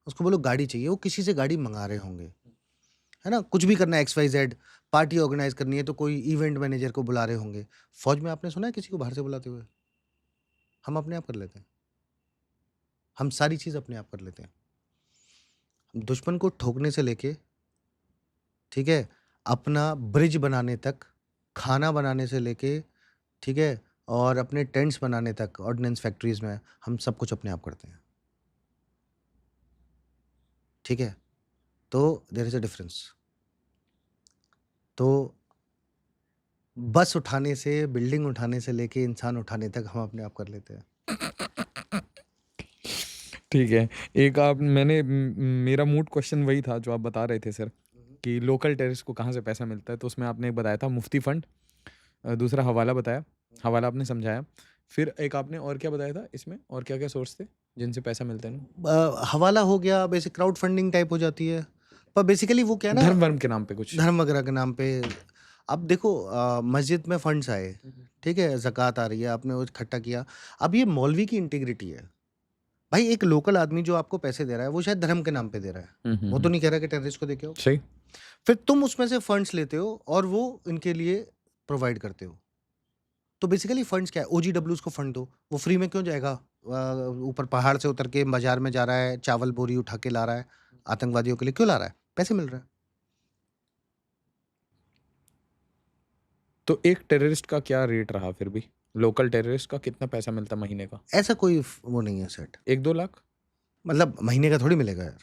उसको बोलो गाड़ी चाहिए, वो किसी से गाड़ी मंगा रहे होंगे, है ना? कुछ भी करना है XYZ, पार्टी ऑर्गेनाइज़ करनी है तो कोई इवेंट मैनेजर को बुला रहे होंगे। फ़ौज में आपने सुना है किसी को बाहर से बुलाते हुए? हम अपने आप कर लेते हैं। हम सारी चीज़ अपने आप कर लेते हैं। दुश्मन को ठोकने से लेके, ठीक है, अपना ब्रिज बनाने तक, खाना बनाने से लेके, ठीक है, और अपने टेंट्स बनाने तक ऑर्डिनेंस फैक्ट्रीज़ में हम सब कुछ अपने आप करते हैं। ठीक है? तो देयर इज़ अ डिफरेंस। तो बस उठाने से, बिल्डिंग उठाने से लेके इंसान उठाने तक हम अपने आप कर लेते हैं। ठीक है। एक आप मैंने मेरा मूड क्वेश्चन वही था जो आप बता रहे थे सर, कि लोकल टेररिस्ट को कहाँ से पैसा मिलता है, तो उसमें आपने एक बताया था मुफ्ती फंड, दूसरा हवाला बताया, हवाला आपने समझाया। फिर एक आपने और क्या बताया था इसमें, और क्या-क्या सोर्स थे जिनसे पैसा मिलता है इन्हें? हवाला हो गया, बेसिक क्राउड फंडिंग टाइप हो जाती है। पर बेसिकली वो क्या है ना, धर्म-वर्म के नाम पे कुछ? धर्म वगैरह के नाम पे। अब देखो मस्जिद में फंड्स आए, ठीक है, ज़कात आ रही है, आपने वो इकट्ठा किया। अब ये मौलवी की इंटीग्रिटी है। भाई एक लोकल आदमी जो आपको पैसे दे रहा है, वो शायद धर्म के नाम पे दे रहा है। हुँ, हुँ, वो तो हुँ। नहीं कह रहा कि टेररिस्ट को देके आओ। सही। फिर तुम उसमें से फंड्स लेते हो और वो इनके लिए प्रोवाइड करते हो। तो बेसिकली फंड्स क्या है? ओजीडब्ल्यूज़ को फंड दो, वो फ्री में क्यों जाएगा? ऊपर पहाड़ से उतर के बाज़ार में जा रहा है, चावल बोरी उठा के ला रहा है, आतंकवादियों के लिए क्यों ला रहा है? पैसे मिल रहा है। तो एक टेररिस्ट का क्या रेट रहा फिर भी? लोकल टेररिस्ट का कितना पैसा मिलता महीने का? ऐसा कोई वो नहीं है सेट। 1-2 लाख? मतलब महीने का थोड़ी मिलेगा यार,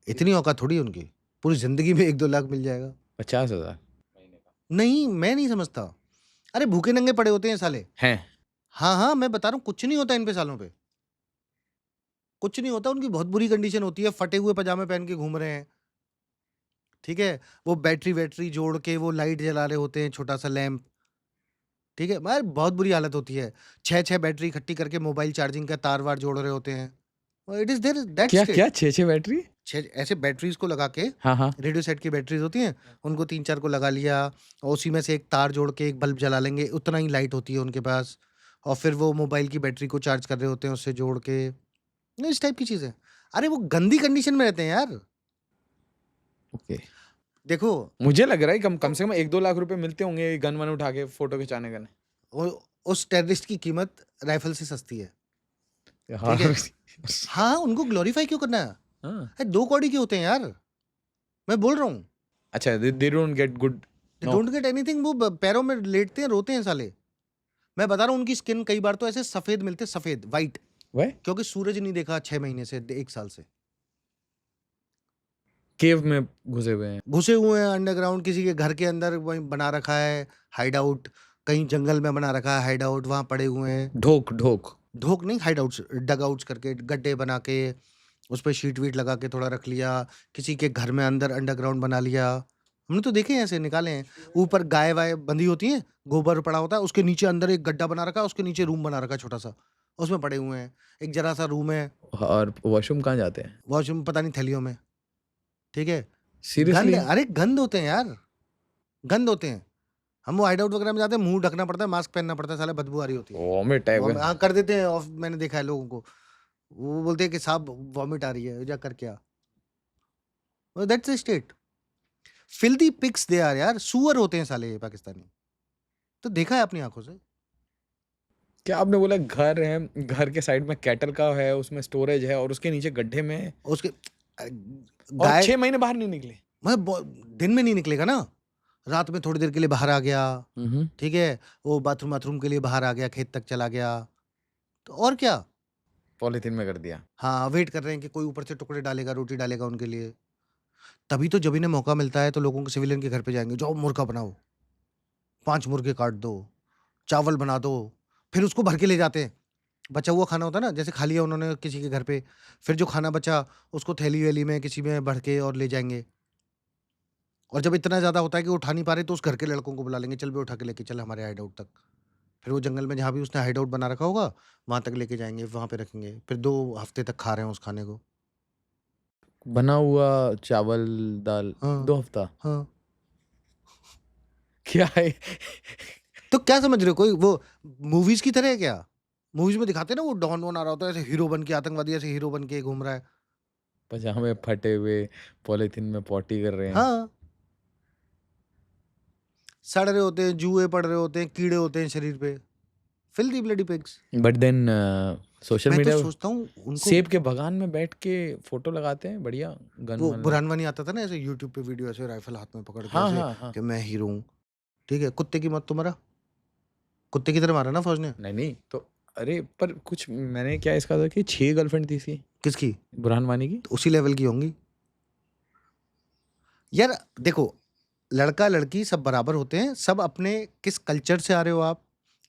इतनी औकात थोड़ी है उनकी। पूरी ज़िंदगी में 1-2 लाख मिल जाएगा। 50,000 महीने का? नहीं, मैं नहीं समझता। अरे भूखे नंगे पड़े होते हैं साले। हैं? हाँ, हाँ, मैं बता रहा हूँ कुछ नहीं होता इन पे सालों पे। कुछ नहीं होता, उनकी बहुत बुरी कंडीशन होती है, फटे हुए पजामे पहन के घूम रहे हैं, ठीक है? वो बैटरी-वैटरी जोड़ के वो लाइट जला रहे होते हैं, छोटा-सा लैंप, ठीक है? मगर बहुत बुरी हालत होती है। 6-6 बैटरी इकट्ठी करके मोबाइल चार्जिंग का तार-वार जोड़ रहे होते हैं। It is there that state. क्या-क्या 6-6 बैटरी? 6 ऐसे बैटरीज़ को लगा के, हाँ, हाँ। रेडियो सेट की बैटरीज़ होती हैं, उनको 3-4 को लगा लिया और उसी में से एक तार जोड़ के एक बल्ब जला लेंगे, उतना ही लाइट होती है उनके पास और फिर वो मोबाइल की बैटरी को चार्ज कर रहे होते हैं उससे जोड़ के। इस टाइप की चीज़ें। अरे वो गंदी कंडीशन में रहते हैं यार। ओके। देखो, मुझे लग रहा है कम कम से कम 1-2 लाख रुपए मिलते होंगे गन-वन उठा के फ़ोटो खिंचाने का। वो उस टेररिस्ट की कीमत राइफ़ल से सस्ती है, हाँ। ठीक है? हाँ, उनको ग्लोरीफाई क्यों करना है? हाँ। अरे 2 कौड़ी के होते हैं यार, मैं बोल रहा हूँ। अच्छा, they don't get good they knock. Don't get anything, वो पैरों में लेटते हैं, रोते हैं साले। मैं बता रहा हूँ उनकी स्किन कई बार तो ऐसे सफ़ेद मिलते हैं, सफ़ेद, व्हाइट, व्हाई? क्योंकि सूरज नहीं देखा 6 महीने से, 1 साल से। केव में घुसे हुए हैं। घुसे हुए हैं अंडरग्राउंड, किसी के घर के अंदर वहीं बना रखा है हाइड आउट, कहीं जंगल में बना रखा है हाइड आउट, वहाँ पड़े हुए हैं। ढोक। ढोक नहीं, हाइड आउट्स, डग आउट्स करके गड्ढे बना के उस पे शीट-वीट लगा के थोड़ा रख लिया, किसी के घर में अंदर अंडरग्राउंड बना लिया। हमने तो देखे हैं ऐसे निकाले हैं। ऊपर गाय-वाय बंधी होती हैं, गोबर पड़ा होता है, उसके नीचे अंदर एक गड्ढा बना रखा है, उसके नीचे रूम बना रखा है छोटा-सा, उसमें पड़े हुए हैं। एक ज़रा-सा रूम है, और वॉशरूम कहाँ जाते हैं? वॉशरूम पता नहीं थैलियों में, ठीक है? गंद, सीरियसली? अरे गंद होते हैं यार, गंद होते हैं। हम वो हाइड आउट वगैरह में जाते हैं, मुँह ढकना पड़ता है, मास्क पहनना पड़ता है, साला बदबू आ रही होती है। वॉमिट टाइप वॉम का? हाँ, कर देते हैं ऑफ, मैंने देखा है लोगों को। वो बोलते हैं कि साहब वॉमिट आ रही है, जा करके आ। That's the state. Filthy pigs they are यार, सूअर होते हैं साले ये पाकिस्तानी। तो देखा है अपनी आँखों से। क्या आपने बोला घर है, घर के साइड में कैटल का है, उसमें स्टोरेज है और उसके नीचे गड्ढे में उसके और गाय 6 महीने बाहर नहीं निकले? मतलब दिन में नहीं निकलेगा ना, रात में थोड़ी देर के लिए बाहर आ गया, हुँ। ठीक है? वो बाथरूम-वाथरूम के लिए बाहर आ गया, खेत तक चला गया, तो और क्या? पॉलीथीन में कर दिया। हाँ, वेट कर रहे हैं कि कोई ऊपर से टुकड़े डालेगा, रोटी डालेगा उनके लिए। तभी तो जब इन्हें मौका मिलता है तो लोगों के सिविलियन के घर पे जाएँगे, जाओ मुर्गा बनाओ, 5 मुर्गे काट दो, चावल बना दो, फिर उसको भर के ले जाते हैं। बचा हुआ खाना होता है ना, जैसे खा लिया उन्होंने किसी के घर पे, फिर जो खाना बचा उसको थैली-वैली में किसी में भर के और ले जाएँगे। और जब इतना ज़्यादा होता है कि उठा नहीं पा रहे तो उस घर के लड़कों को बुला लेंगे, चल बे उठा के लेके चल हमारे हाइड आउट तक। फिर वो जंगल में जहाँ भी उसने हाइड आउट बना रखा होगा, वहाँ तक लेके जाएँगे, वहाँ पे रखेंगे। फिर 2 हफ्ते तक खा रहे हैं उस खाने को। बना हुआ चावल, दाल हाँ, 2 हफ्ता? हाँ। क्या है? तो क्या समझ रहे हो, कोई वो मूवीज़ की तरह है क्या? मूवीज़ में दिखाते हैं ना वो डॉन-वॉन आ रहा होता है, ऐसे हीरो बन के, आतंकवादी ऐसे हीरो बन के घूम रहा है। पजामे फटे हुए, पॉलीथीन में पॉटी कर रहे हैं। हाँ, सड़ रहे होते हैं, जुए पड़ रहे होते हैं, कीड़े होते हैं शरीर पे, filthy bloody pigs. But then social मैं तो मीडिया सोचता हूँ उनको सेब के बगान में बैठ के फोटो लगाते हैं, बढ़िया गन वो वन ले। बुरहानवा नहीं आता था ना ऐसे यूट्यूब पे वीडियो, ऐसे राइफल हाथ में पकड़ के हाँ ऐसे हाँ हाँ। कि मैं हीरो हूँ, ठीक है, कुत्ते की मौत तो मरा, कुत्ते की तरह मारा ना फौज ने। नहीं नहीं तो अरे पर कुछ मैंने क्या इसका था कि 6 गर्लफ्रेंड थी इसकी, किसकी? बुरहान वानी की। तो उसी लेवल की होंगी यार। देखो, लड़का लड़की सब बराबर होते हैं, सब अपने किस कल्चर से आ रहे हो आप,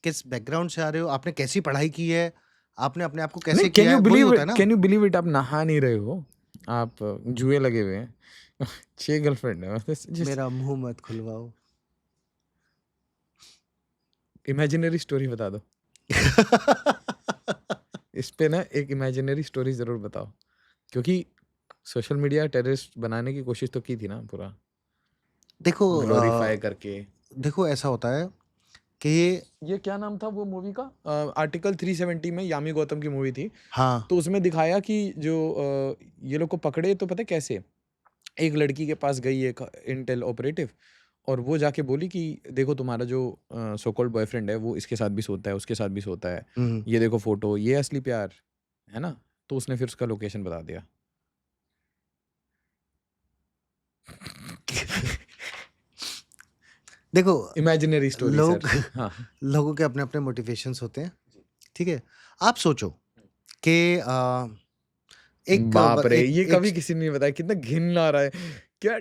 किस बैकग्राउंड से आ रहे हो, आपने कैसी पढ़ाई की है, आपने अपने आप को नहीं, कैसे किया है, वही होता है ना। कैन यू बिलीव इट, आप नहा नहीं रहे हो, आप जुए लगे हुए हैं। 6 गर्लफ्रेंड है, जस्ट मेरा मुंह मत खुलवाओ। इमेजिनरी स्टोरी बता दो इस पे ना, एक इमेजिनरी स्टोरी जरूर बताओ, क्योंकि सोशल मीडिया टेररिस्ट बनाने की कोशिश तो की थी ना पूरा देखो ग्लोरीफाई करके। देखो ऐसा होता है कि ये क्या नाम था वो मूवी का, आर्टिकल 370 में यामी गौतम की मूवी थी, हाँ तो उसमें दिखाया कि जो ये लोग को पकड़े तो पता है कैसे, एक लड़की के पास गई एक इंटेल ऑपरेटिव, और वो जाके बोली कि देखो तुम्हारा जो सो कॉल्ड बॉयफ्रेंड है वो इसके साथ भी सोता है, उसके साथ भी सोता है, ये देखो फोटो, ये असली प्यार है ना। तो उसने फिर उसका लोकेशन बता दिया। देखो इमेजिनरी स्टोरी लोग सर। हाँ लोगों के अपने अपने मोटिवेशंस होते हैं, ठीक है। आप सोचो कि बाप रे, एक ये एक कभी किसी ने नहीं बताया, कितना घिन आ रहा है क्या।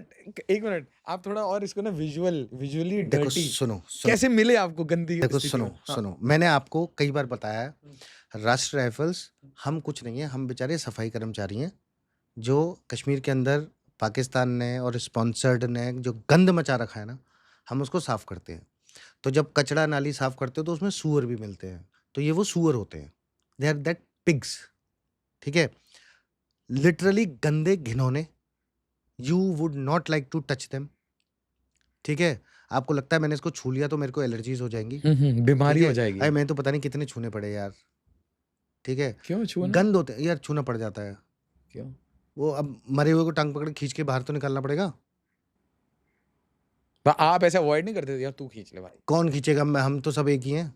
एक मिनट, आप थोड़ा और इसको ना विजुअली देखो डर्टी सुनो सुनो कैसे मिले आपको गंदी देखो स्थिति सुनो में। हाँ। सुनो, मैंने आपको कई बार बताया है, राष्ट्र राइफल्स हम कुछ नहीं है, हम बेचारे सफाई कर्मचारी हैं, जो कश्मीर के अंदर पाकिस्तान ने और स्पॉन्सर्ड ने जो गंद मचा रखा है ना, हम उसको साफ करते हैं। तो जब कचरा नाली साफ करते हो तो उसमें सूअर भी मिलते हैं, तो ये वो सूअर होते हैं, दे आर दैट पिग्स, ठीक है, लिटरली गंदे घिनौने, you would not like to touch them, ठीक है। आपको लगता है मैंने इसको छू लिया तो मेरे को एलर्जीज हो जाएंगी, ठीक बीमारी हो है। जाएगी। अरे मैं तो पता नहीं कितने छूने पड़े यार, ठीक है, क्यों छूना, गंद होते हैं यार, छूना पड़ जाता है। क्यों? वो अब मरे हुए को टांग पकड़ के खींच के बाहर तो निकालना पड़ेगा। आप ऐसे अवॉइड नहीं करते थे, यार तू खींच ले भाई। कौन खींचेगा? हम तो सब एक ही हैं।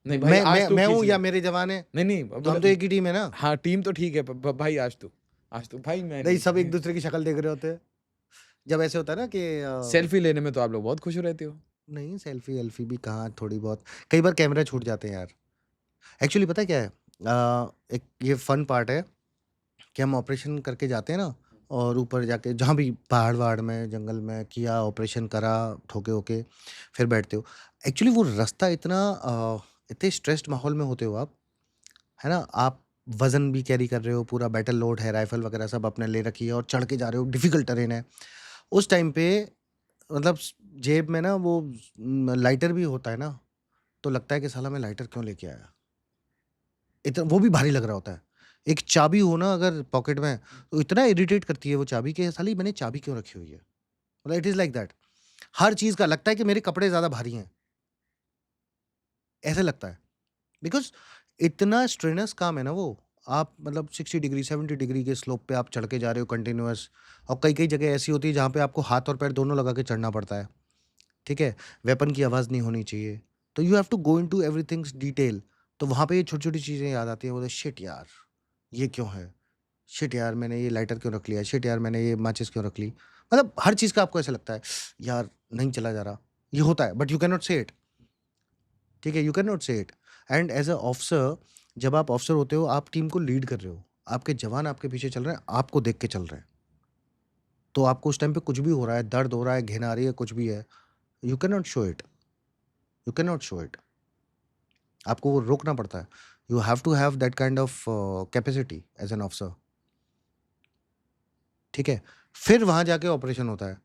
नहीं भाई, आज तू मैं खींच हूँ ले। या मेरे जवान है, नहीं नहीं तो हम तो एक ही टीम है ना। हाँ टीम तो ठीक है, भाई आज तू भाई, मैं नहीं, सब एक दूसरे की शक्ल देख रहे होते हैं। जब ऐसे होता है ना कि सेल्फी लेने में तो आप लोग बहुत खुश रहते हो। नहीं, सेल्फी एल्फी भी कहाँ, थोड़ी बहुत, कई बार कैमरा छूट जाते हैं यार। एक्चुअली पता है क्या है, एक ये फन पार्ट है कि हम ऑपरेशन करके जाते हैं ना, और ऊपर जाके जहाँ भी पहाड़ वहाड़ में जंगल में किया, ऑपरेशन करा, ठोके होके फिर बैठते हो। एक्चुअली वो रास्ता इतना इतने स्ट्रेस्ड माहौल में होते हो आप, है ना। आप वजन भी कैरी कर रहे हो, पूरा बैटल लोड है, राइफल वगैरह सब अपने ले रखी है, और चढ़ के जा रहे हो, डिफिकल्ट टरेन है। उस टाइम पे मतलब जेब में ना वो लाइटर भी होता है ना, तो लगता है कि साला मैं लाइटर क्यों लेके आया, इतना वो भी भारी लग रहा होता है। एक चाबी हो ना अगर पॉकेट में, तो इतना इरिटेट करती है वो चाबी कि साली मैंने चाबी क्यों रखी हुई है, मतलब इट इज़ लाइक दैट। हर चीज़ का लगता है कि मेरे कपड़े ज़्यादा भारी हैं, ऐसे लगता है, बिकॉज़ इतना स्ट्रेनस काम है ना वो। आप मतलब 60 डिग्री 70 डिग्री के स्लोप पे आप चढ़ के जा रहे हो कंटिन्यूअस, और कई-कई जगह ऐसी होती है जहाँ पे आपको हाथ और पैर दोनों लगा के चढ़ना पड़ता है, ठीक है? वेपन की आवाज़ नहीं होनी चाहिए। तो you have to go into everything's detail. तो वहाँ पे ये छोटी-छोटी चीज़ें याद आती हैं, बोले शिट यार! ये क्यों है? शिट यार मैंने ये लाइटर क्यों रख लिया? शिट यार मैंने ये माचिस क्यों रख ली? मतलब हर चीज़ का आपको ऐसा लगता है, यार नहीं चला जा रहा। ये होता है बट यू कैन नॉट से इट, ठीक है? यू कैन नॉट से it. And as a officer, जब आप ऑफिसर होते हो, आप टीम को लीड कर रहे हो। आपके जवान आपके पीछे चल रहे हैं, आपको देख के चल रहे हैं। तो आपको उस टाइम पे कुछ भी हो रहा है, दर्द हो रहा है, घिन आ रही है, कुछ भी है, you can not show it, you can not show it. आपको वो रोकना पड़ता है। You have to have that kind of capacity as an officer, ठीक है? फिर वहाँ जाके ऑपरेशन होता है।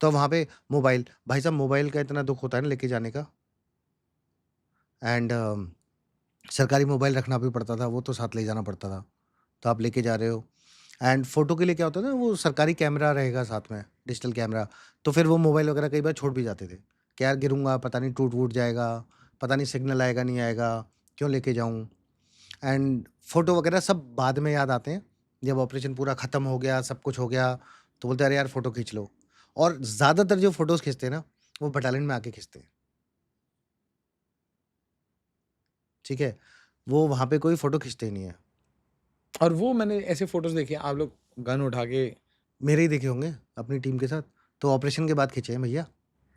तो वहाँ पे मोबाइल, भाई साहब मोबाइल का इतना दुःख होता है ना लेके जाने का, एंड सरकारी मोबाइल रखना भी पड़ता था, वो तो साथ ले जाना पड़ता था। तो आप लेके जा रहे हो, एंड फ़ोटो के लिए क्या होता है ना, वो सरकारी कैमरा रहेगा साथ में, डिजिटल कैमरा। तो फिर वो मोबाइल वगैरह कई बार छोड़ भी जाते थे कि यार गिरूँगा, पता नहीं टूट-वूट जाएगा, पता नहीं सिग्नल आएगा, नहीं आएगा, क्यों लेके जाऊँ? एंड फ़ोटो वगैरह सब बाद में याद आते हैं। जब ऑपरेशन पूरा ख़त्म हो गया, सब कुछ हो गया, तो बोलते हैं, "अरे यार फ़ोटो खींच लो।" और ज़्यादातर जो फ़ोटोज़ खींचते हैं ना, वो बटालियन में आके खींचते हैं, ठीक है? वो वहाँ पे कोई फ़ोटो खींचते ही नहीं है। और वो मैंने ऐसे फ़ोटोज़ देखे हैं, आप लोग गन उठा के मेरे ही देखे होंगे अपनी टीम के साथ, तो ऑपरेशन के बाद खींचे हैं भैया।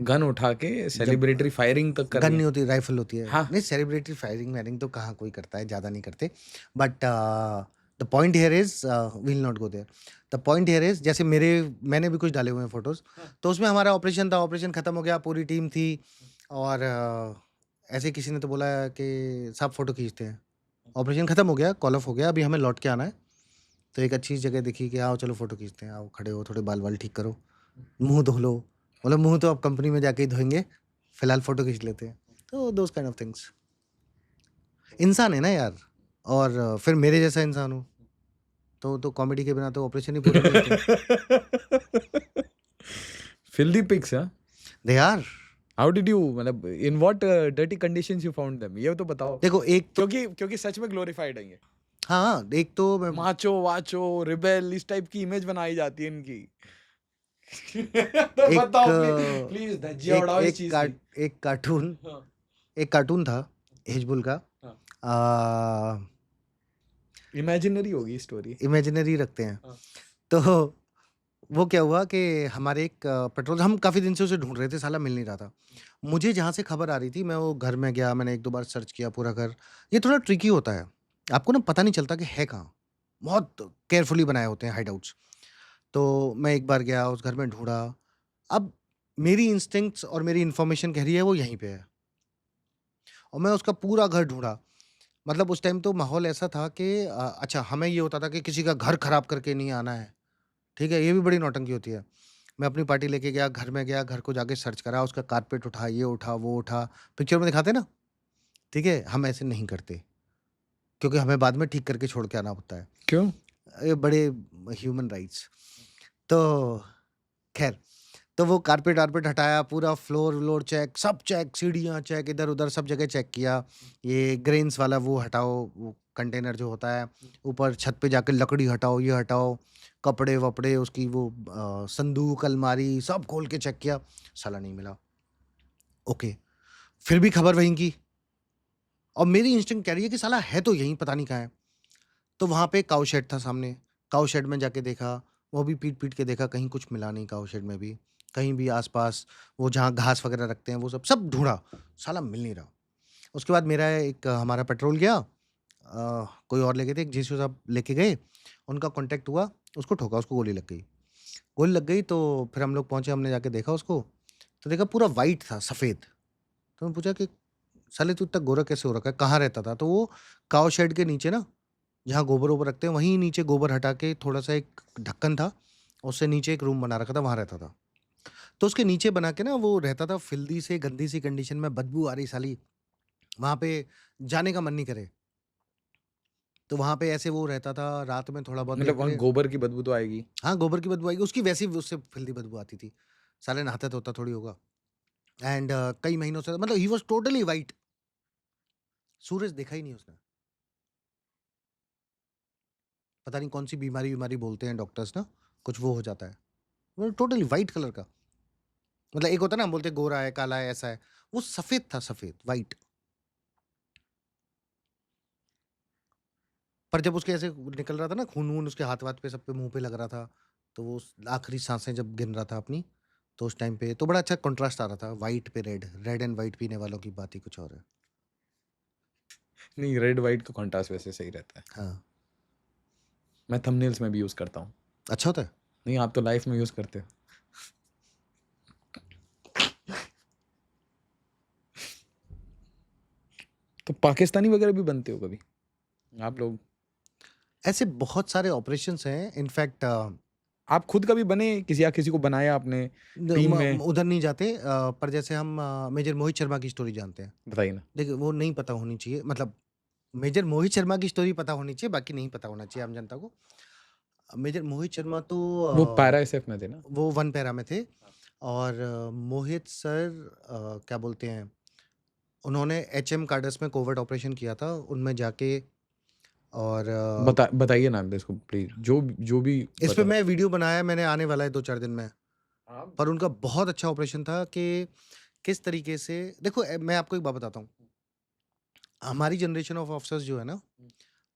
जब सेलिब्रेटरी फायरिंग तक कर गन रही नहीं हैं। होती, राइफ़ल होती है। हाँ, नहीं, सेलिब्रेटरी फायरिंग-वायरिंग तो कहाँ कोई करता है, ज़्यादा नहीं करते। But the point here is we will not go there. The point here is जैसे मैंने भी कुछ डाले हुए हैं फ़ोटोज़, हाँ। तो उसमें हमारा ऑपरेशन था, ऑपरेशन खत्म हो गया, पूरी टीम थी और ऐसे ही किसी ने तो बोला कि साहब फ़ोटो खींचते हैं। ऑपरेशन खत्म हो गया, कॉल ऑफ हो गया, अभी हमें लौट के आना है। तो एक अच्छी जगह देखी कि आओ चलो फ़ोटो खींचते हैं, आओ खड़े हो, थोड़े बाल-वाल ठीक करो, मुँह धो लो। बोला मुँह तो अब कंपनी में जाके ही धोएँगे, फिलहाल फ़ोटो खींच लेते हैं। तो दोज़ काइंड ऑफ थिंग्स। इंसान है ना यार, और फिर मेरे जैसा इंसान हो, तो कॉमेडी के बिना तो ऑपरेशन ही पूरे नहीं होते। फ़िल्दी पिक्स हाँ? They are. How did you मतलब in what dirty conditions you found them? ये तो बताओ। देखो एक तो क्योंकि सच में ग्लोरीफाइड है ये। हाँ, एक तो मैं माचो-वाचो, रिबेल इस टाइप की इमेज बनाई जाती है इनकी। तो एक बताओ प्लीज़ धज्जियाँ एक उड़ाओ इस एक चीज़ की। कार्ट एक कार्टून हाँ, एक कार्टून था हिजबुल का। हाँ। अ, इमेजिनरी होगी स्टोरी। इमेजिनरी रखते हैं। हाँ, तो वो क्या हुआ कि हमारे एक पेट्रोल हम काफ़ी दिन से उसे ढूँढ रहे थे, साला मिल नहीं रहा था। मुझे जहाँ से खबर आ रही थी, मैं वो घर में गया, मैंने 1-2 बार सर्च किया पूरा घर। ये थोड़ा ट्रिकी होता है। आपको ना पता नहीं चलता कि है कहाँ। बहुत केयरफुली बनाए होते हैं हाइडआउट्स। तो मैं एक बार गया, उस घर में ढूँढा। अब मेरी इंस्टिंक्ट्स और मेरी इन्फॉर्मेशन कह रही है वो यहीं पे है और मैं उसका पूरा घर ढूँढा। मतलब उस टाइम तो माहौल ऐसा था कि अच्छा हमें ये होता था कि किसी का घर खराब करके नहीं आना है, ठीक है? ये भी बड़ी नौटंकी होती है। मैं अपनी पार्टी लेके गया, घर में गया, घर को जाके सर्च करा, उसका कारपेट उठा, ये उठा, वो उठा। पिक्चर में दिखाते हैं ना, ठीक है? हम ऐसे नहीं करते, क्योंकि हमें बाद में ठीक करके छोड़ के आना होता है। क्यों? ये बड़े ह्यूमन राइट्स। तो खैर, तो वो कारपेट-वारपेट हटाया, पूरा फ्लोर-व्लोर चेक, सब चेक, सीढ़ियाँ चेक, इधर-उधर सब जगह चेक किया। ये ग्रेन्स वाला वो हटाओ, वो कंटेनर जो होता है, ऊपर छत पे जाके लकड़ी हटाओ, ये हटाओ, कपड़े-वपड़े उसकी वो संदूक, अलमारी सब खोल के चेक किया, साला नहीं मिला। ओके, फिर भी खबर वहीं की और मेरी इंस्टिंक्ट कह रही है कि साला है तो यहीं, पता नहीं कहाँ है। तो वहाँ पे काऊ शेड था सामने, काऊ शेड में जाके देखा, वो भी पीट-पीट के देखा, कहीं कुछ मिला नहीं काऊ शेड में भी, कहीं भी आस-पास वो जहाँ घास वगैरह रखते हैं वो सब ढूँढा, साला मिल नहीं रहा। उसके बाद मेरा एक हमारा पेट्रोल गया, कोई और ले गए थे, एक जीसू साहब लेके गए, उनका कॉन्टैक्ट हुआ, उसको ठोका, उसको गोली लग गई। गोली लग गई तो फिर हम लोग पहुँचे, हमने जाके देखा उसको, तो देखा पूरा व्हाइट था, सफ़ेद। तो मैं पूछा कि साले तू इतना गोरा कैसे हो रखा है, कहाँ रहता था? तो वो काऊ शेड के नीचे ना, जहाँ गोबर-वोबर रखते हैं, वहीं नीचे गोबर हटा के थोड़ा-सा एक ढक्कन था, उससे नीचे एक रूम बना रखा था, वहाँ रहता था। तो उसके नीचे बना के ना वो रहता था फ़िल्दी से, गंदी-सी कंडीशन में, बदबू आ रही साली, वहाँ पे जाने का मन नहीं करे। तो वहाँ पे ऐसे वो रहता था, रात में थोड़ा बहुत देर मतलब के वहाँ लिए गोबर की बदबू तो आएगी। हाँ, गोबर की बदबू आएगी, उसकी वैसी उससे फ़िल्दी बदबू आती थी। साले नहाता-धोता थोड़ी होगा एंड कई महीनों से मतलब ही वाज़ टोटली व्हाइट, सूरज देखा ही नहीं उसने। पता नहीं कौन-सी बीमारी-विमारी बोलते हैं डॉक्टर्स ना, कुछ वो हो जाता है। वो टोटली व्हाइट कलर का। मतलब एक होता है ना, हम बोलते हैं गोरा है, काला है, ऐसा है। वो सफ़ेद था, सफ़ेद, व्हाइट। पर जब उसके ऐसे निकल रहा था ना खून-वून उसके हाथ-वाथ पे, सब पे, मुँह पे लग रहा था, तो वो आखिरी साँसें जब गिन रहा था अपनी, तो उस टाइम पे तो बड़ा अच्छा कॉन्ट्रास्ट आ रहा था, व्हाइट पे रेड, रेड एंड व्हाइट पीने वालों की बात ही कुछ और है। नहीं, रेड व्हाइट का कॉन्ट्रास्ट वैसे सही रहता है। हाँ, मैं थंबनेल्स में भी यूज़ करता हूँ। अच्छा होता है? नहीं, आप तो लाइफ़ में यूज़ करते हो। तो पाकिस्तानी वगैरह भी बनते हो कभी? आप लोग ऐसे बहुत सारे ऑपरेशंस हैं, इनफैक्ट आप खुद कभी बने किसी या किसी को बनाया आपने द टीम म में? उधर नहीं जाते, पर जैसे हम मेजर मोहित शर्मा की स्टोरी जानते हैं। बताइए ना। देखिए, वो नहीं पता होनी चाहिए, मतलब मेजर मोहित शर्मा की स्टोरी पता होनी चाहिए, बाकी नहीं पता होना चाहिए आम जनता को। मेजर मोहित शर्मा तो वो पैरा एसएफ में थे ना? वो वन पैरा में थे और मोहित सर क्या बोलते हैं, उन्होंने एचएम कार्डस में कोविड ऑपरेशन किया था, उनमें जाके और बताइए ना इसको प्लीज़, जो भी इस पे पता हो। मैं वीडियो बनाया, मैंने, आने वाला है 2-4 दिन में। हाँ। पर उनका बहुत अच्छा ऑपरेशन था कि किस तरीके से देखो मैं आपको एक बात बताता हूँ। हमारी जनरेशन ऑफ ऑफिसर्स जो है ना,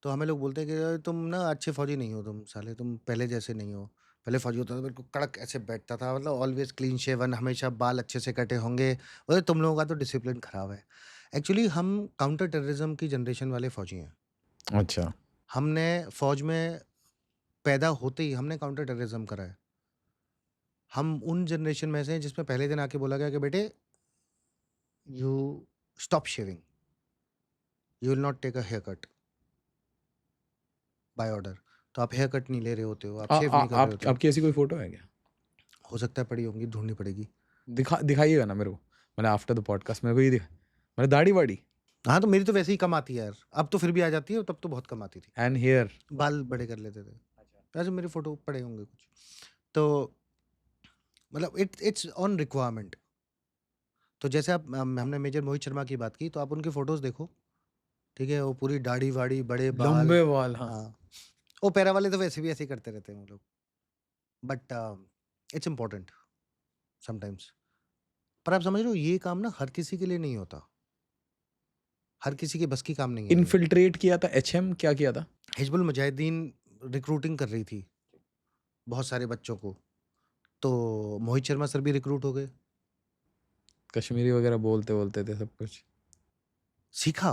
तो हमें लोग बोलते हैं कि "यार, तुम ना अच्छे फौजी नहीं हो, तुम साले, तुम पहले जैसे नहीं हो। पहले फौजी होता था बिल्कुल कड़क ऐसे बैठता था, मतलब ऑलवेज क्लीन शेवन, हमेशा बाल अच्छे से कटे होंगे। बोले तुम लोगों का तो डिसिप्लिन खराब है। एक्चुअली हम काउंटर टेररिज्म की जनरेशन वाले फौजी हैं। अच्छा। हमने फौज में पैदा होते ही हमने काउंटर टेररिज्म करा है। हम उन जनरेशन में से हैं जिसमें पहले दिन आके बोला गया कि बेटे you stop shaving, you will not take a hair cut by order. तो आप हेयर कट नहीं ले रहे होते हो, आप शेव नहीं कर रहे आप होते हो। आपकी ऐसी कोई फोटो है क्या? हो सकता है पड़ी होंगी, ढूँढनी पड़ेगी। दिखाइएगा ना मेरे को, मतलब आफ्टर द पॉडकास्ट मेरे को ये मतलब दाढ़ी वाड़ी हाँ, तो मेरी तो वैसे ही कम आती है यार। अब तो फिर भी आ जाती है, तब तो बहुत कम आती थी। And hair. बाल बड़े कर लेते थे। वैसे मेरी फ़ोटो पड़े होंगे कुछ। तो मतलब इट्स ऑन रिक्वायरमेंट। तो जैसे आप हमने मेजर मोहित शर्मा की बात की, तो आप उनकी फ़ोटोज़ देखो, ठीक है? वो पूरी दाढ़ी-वाड़ी, बड़े बाल। लंबे बाल, हाँ। हाँ, वो पैरा वाले तो वैसे भी ऐसे ही करते रहते हैं वो लोग। But it's important sometimes. पर आप समझ रहे हो ये काम ना हर किसी के लिए नहीं होता। हर किसी के बस की काम नहीं है ये। इन्फिल्ट्रेट किया था, एचएम क्या किया था? हिज़्बुल मुजाहिदीन रिक्रूटिंग कर रही थी बहुत सारे बच्चों को। तो मोहित शर्मा सर भी रिक्रूट हो गए। कश्मीरी वगैरह बोलते बोलते थे सब कुछ। सीखा,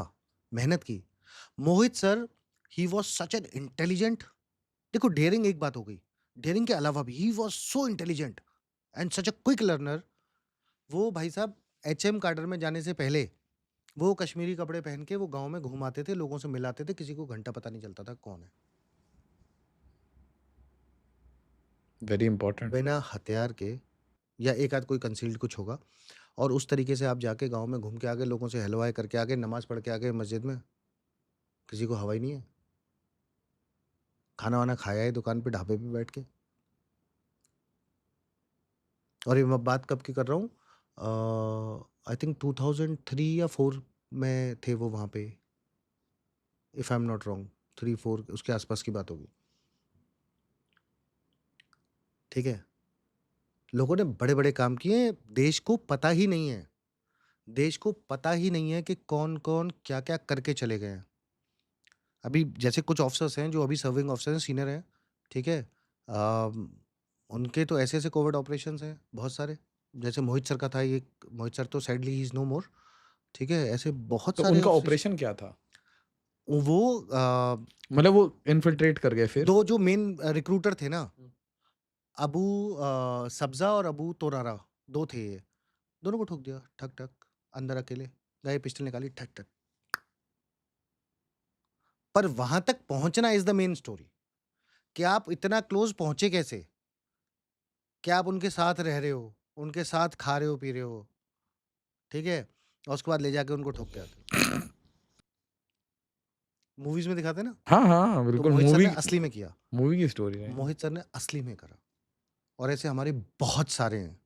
मेहनत की। Mohit sir he was such an intelligent. देखो डेयरिंग एक बात हो गई। डेयरिंग के अलावा भी he was so intelligent and such a quick learner. वो भाई साहब एचएम कैडर में जाने से पहले वो कश्मीरी कपड़े पहन के वो गाँव में घुमाते थे, लोगों से मिलाते थे, किसी को घंटा पता नहीं चलता था कौन है। Very important. बिना हथियार के या एक आध कोई कंसील्ड कुछ होगा और उस तरीके से आप जाके गाँव में घूम के आ गए, लोगों से हेलो हाय करके आ गए, नमाज़ पढ़ के आ गए मस्जिद में, किसी को हवा ही नहीं है। खाना-वाना खाया है दुकान पे, ढाबे पे बैठ के। और ये मैं बात कब की कर रहा हूँ? आई थिंक 2003 या 4 में थे वो वहाँ पे, if I am not wrong. 3-4 उसके आसपास की बात होगी। ठीक है? लोगों ने बड़े-बड़े काम किए, देश को पता ही नहीं है। देश को पता ही नहीं है कि कौन-कौन, क्या-क्या करके चले गए हैं। अभी जैसे कुछ ऑफ़िसर्स हैं जो अभी सर्विंग ऑफ़िसर हैं, सीनियर हैं, ठीक है? उनके तो ऐसे-ऐसे कोविड ऑपरेशंस हैं बहुत सारे। जैसे मोहित सर का था एक, मोहित सर तो सैडली ही इज़ नो मोर, ठीक है? ऐसे बहुत तो सारे उनका ऑफ़िसर्स। ऑपरेशन क्या था? वो मतलब वो इन्फिल्ट्रेट कर गए फिर? 2 जो मेन रिक्रूटर थे ना, अबू सब्ज़ा और अबू तोरारा, 2 थे ये। दोनों को ठोक दिया, ठक-ठक, अंदर अकेले। गए पिस्टल निकाली, ठक-ठक। पर वहाँ तक पहुँचना इज़ द मेन स्टोरी, कि आप इतना क्लोज़ पहुँचे कैसे? क्या आप उनके साथ रह रहे हो, उनके साथ खा रहे हो, पी रहे हो, ठीक है? और उसके बाद ले जाके उनको ठोक के आते हो। मूवीज़ में दिखाते हैं ना, हाँ, हाँ, तो बिल्कुल मोहित सर मूवी ने असली में किया। मूवी की स्टोरी है। मोहित सर ने असली में करा और ऐसे हमारे बहुत सारे हैं,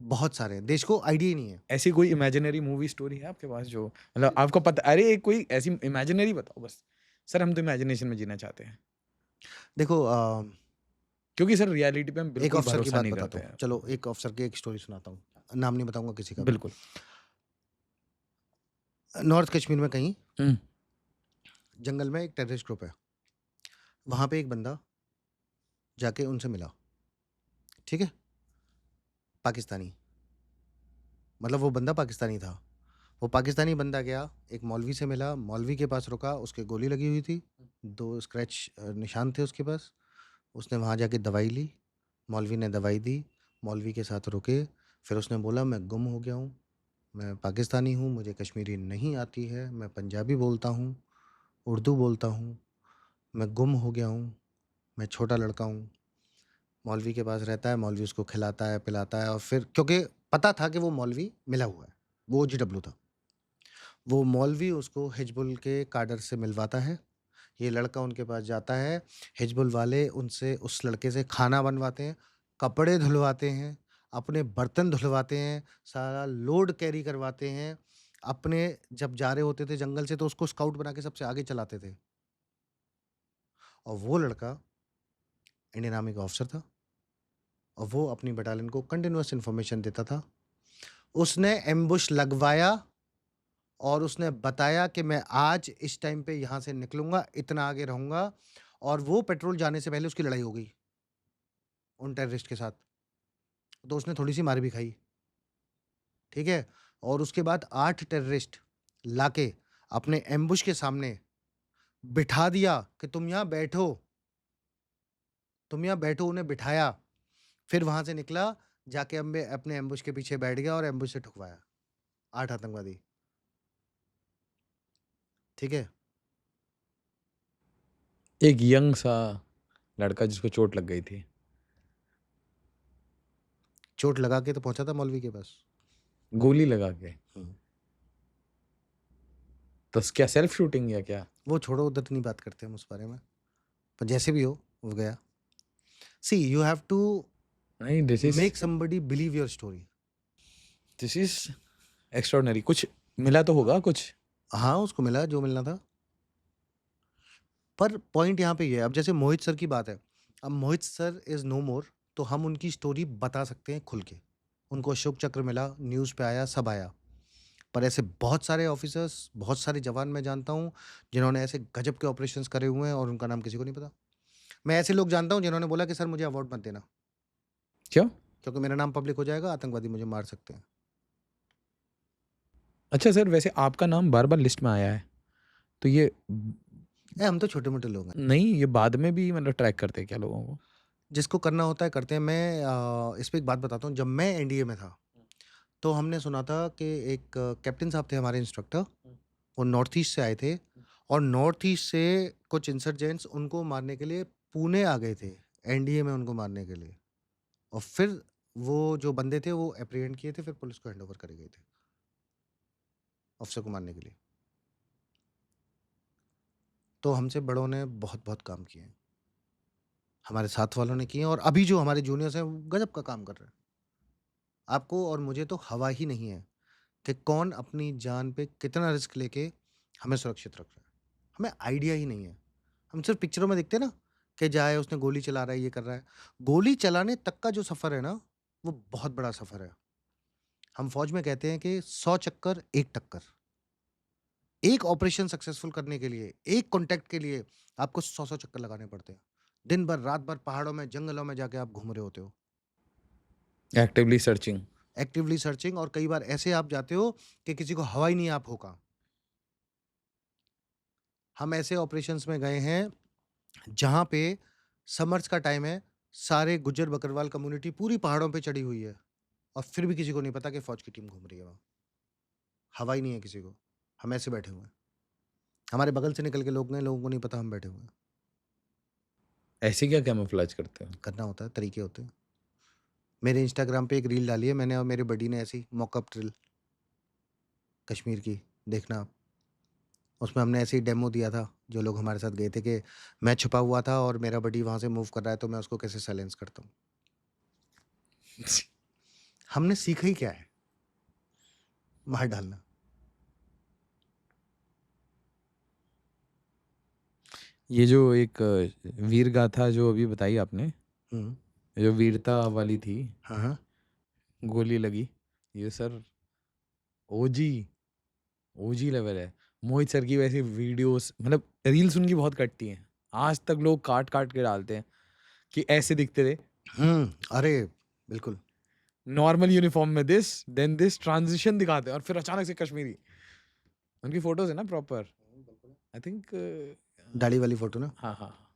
बहुत सारे हैं। देश को आइडिया ही नहीं है। ऐसी कोई इमेजिनरी मूवी स्टोरी है आपके पास जो मतलब आपको पता अरे एक कोई ऐसी इमेजिनरी बताओ बस। सर हम तो इमेजिनेशन में जीना चाहते हैं। देखो क्योंकि सर रियलिटी पे हम एक बिल्कुल ऑफ़िसर की भरोसा बात नहीं बताता करते हूँ। हैं। चलो एक ऑफ़िसर की एक स्टोरी सुनाता हूँ। नाम नहीं बताऊँगा किसी का भी। बिल्कुल। नॉर्थ कश्मीर में कहीं हुँ। जंगल में एक टेररिस्ट ग्रुप है। वहाँ पे एक बंदा जाके उनसे मिला, ठीक है? पाकिस्तानी, मतलब वो बंदा पाकिस्तानी था। वो पाकिस्तानी बंदा गया, एक मौलवी से मिला, मौलवी के पास रुका, उसके गोली लगी हुई थी, 2 स्क्रैच निशान थे उसके पास। उसने वहाँ जाके दवाई ली, मौलवी ने दवाई दी, मौलवी के साथ रुके, फिर उसने बोला मैं गुम हो गया हूँ, मैं पाकिस्तानी हूँ, मुझे कश्मीरी नहीं आती है, मैं पंजाबी बोलता हूँ, उर्दू बोलता हूँ, मैं गुम हो गया हूँ, मैं छोटा लड़का हूँ। मौलवी के पास रहता है, मौलवी उसको खिलाता है, पिलाता है और फिर क्योंकि पता था कि वो मौलवी मिला हुआ है, वो ओजीडब्ल्यू था। वो मौलवी उसको हिजबुल के काडर से मिलवाता है। ये लड़का उनके पास जाता है, हिजबुल वाले उनसे उस लड़के से खाना बनवाते हैं, कपड़े धुलवाते हैं, अपने बर्तन धुलवाते हैं, सारा लोड कैरी करवाते हैं। अपने जब जा रहे होते थे जंगल से तो उसको स्काउट बना के सबसे आगे चलाते थे। और वो लड़का इंडियन आर्मी का ऑफिसर था। और वो अपनी बटालियन को कंटिन्यूअस इन्फॉर्मेशन देता था। उसने एम्बुश लगवाया और उसने बताया कि मैं आज इस टाइम पे यहाँ से निकलूँगा, इतना आगे रहूँगा, और वो पेट्रोल जाने से पहले उसकी लड़ाई हो गई उन टेररिस्ट के साथ। तो उसने थोड़ी-सी मार भी खाई, ठीक है? और उसके बाद 8 टेररिस्ट लाके अपने एम्बुश के सामने बिठा दिया कि तुम यहाँ बैठो, तुम यहाँ बैठो, उन्हें बिठाया। फिर वहाँ से निकला, जाके अपने एम्बुश के पीछे बैठ गया और एम्बुश से ठुकवाया 8 आतंकवादी, ठीक है? एक यंग सा लड़का जिसको चोट लग गई थी। चोट लगा के तो पहुँचा था मौलवी के पास। गोली लगा के। हुँ। तो क्या सेल्फ शूटिंग या क्या? वो छोड़ो, उधर नहीं बात करते हम उस बारे में। पर जैसे भी हो, वो गया। सी यू हैव टू नहीं, make somebody believe your story. This is extraordinary. कुछ मिला तो होगा कुछ? हाँ, उसको मिला जो मिलना था। पर पॉइंट यहाँ पे ये है, अब जैसे मोहित सर की बात है, अब मोहित सर इज़ नो मोर, तो हम उनकी स्टोरी बता सकते हैं खुल के। उनको अशोक चक्र मिला, न्यूज़ पे आया, सब आया। पर ऐसे बहुत सारे ऑफिसर्स, बहुत सारे जवान मैं जानता हूँ, जिन्होंने ऐसे गजब के ऑपरेशंस करे हुए हैं और उनका नाम किसी को नहीं पता। मैं ऐसे लोग जानता हूँ जिन्होंने बोला कि सर मुझे अवार्ड मत देना, क्यों? क्योंकि मेरा नाम पब्लिक हो जाएगा, आतंकवादी मुझे मार सकते हैं। अच्छा सर, वैसे आपका नाम बार-बार लिस्ट में आया है। तो ये हम तो छोटे-मोटे लोग हैं। नहीं, ये बाद में भी मतलब ट्रैक करते हैं क्या लोगों को? जिसको करना होता है करते हैं। मैं इस पे एक बात बताता हूँ, जब मैं एनडीए में था, तो हमने सुना था कि एक कैप्टन साहब थे हमारे इंस्ट्रक्टर, वो नॉर्थ ईस्ट से आए थे और नॉर्थ ईस्ट से कुछ इंसर्जेंट्स उनको मारने के लिए पुणे आ गए थे, एनडीए में उनको मारने के लिए। और फिर वो जो बंदे थे वो एप्रीहेंड किए थे, फिर पुलिस को हैंडओवर करे गए थे, अफसर को मारने के लिए। तो हमसे बड़ों ने बहुत-बहुत काम किए हैं। हमारे साथ वालों ने किए हैं और अभी जो हमारे जूनियर्स हैं, वो गज़ब का काम कर रहे हैं। आपको और मुझे तो हवा ही नहीं है कि कौन अपनी जान पे कितना रिस्क लेके हमें सुरक्षित रख रहा है। हमें आइडिया ही नहीं है। हम सिर्फ़ पिक्चरों में देखते हैं ना कि जाए उसने गोली चला रहा है, ये कर रहा है। गोली चलाने तक का जो सफ़र है ना, वो बहुत बड़ा सफ़र है। हम फ़ौज में कहते हैं कि 100 चक्कर, 1 टक्कर। एक ऑपरेशन सक्सेसफुल करने के लिए, एक कॉन्टैक्ट के लिए आपको 100-100 चक्कर लगाने पड़ते हैं। दिन भर, रात भर पहाड़ों में, जंगलों में जाके आप घूम रहे होते हो। Actively searching. एक्टिवली सर्चिंग, और कई बार ऐसे आप जाते हो कि किसी को हवा ही नहीं आप हो का। हम ऐसे ऑपरेशंस में गए हैं जहाँ पे समर्स का टाइम है, सारे गुज्जर बकरवाल कम्युनिटी पूरी पहाड़ों पे चढ़ी हुई है और फिर भी किसी को नहीं पता कि फ़ौज की टीम घूम रही है वहाँ। हवा ही नहीं है किसी को। हम ऐसे बैठे हुए हैं। हमारे बगल से निकल के लोग गए, लोगों को नहीं पता हम बैठे हुए हैं। ऐसे क्या कैमोफ्लेज करते हो? करना होता है, तरीके होते हैं। मेरे इंस्टाग्राम पे एक रील डाली है मैंने और मेरे बडी ने, ऐसी मॉकअप ड्रिल कश्मीर की, देखना आप। उसमें हमने ऐसे ही डेमो दिया था, जो लोग हमारे साथ गए थे, कि मैं छुपा हुआ था और मेरा बडी वहाँ से मूव कर रहा है, तो मैं उसको कैसे साइलेंस करता हूँ। हमने सीखा ही क्या है? मार डालना। ये जो एक वीर गाथा जो अभी बताई आपने, हुँ। जो वीरता वाली थी, हाँ, हाँ। गोली लगी, ये सर ओजी ओजी लेवल है। मोहित सर की वैसी वीडियोस, मतलब रील्स उनकी बहुत कटती हैं। आज तक लोग काट-काट के डालते हैं कि ऐसे दिखते थे, अरे! बिल्कुल। नॉर्मल यूनिफ़ॉर्म में दिस, देन दिस, ट्रांज़िशन दिखाते हैं और फिर अचानक से कश्मीरी। उनकी फ़ोटोज़ है ना प्रॉपर। आई थिंक दाढ़ी वाली फ़ोटो ना? हाँ, हाँ, हाँ।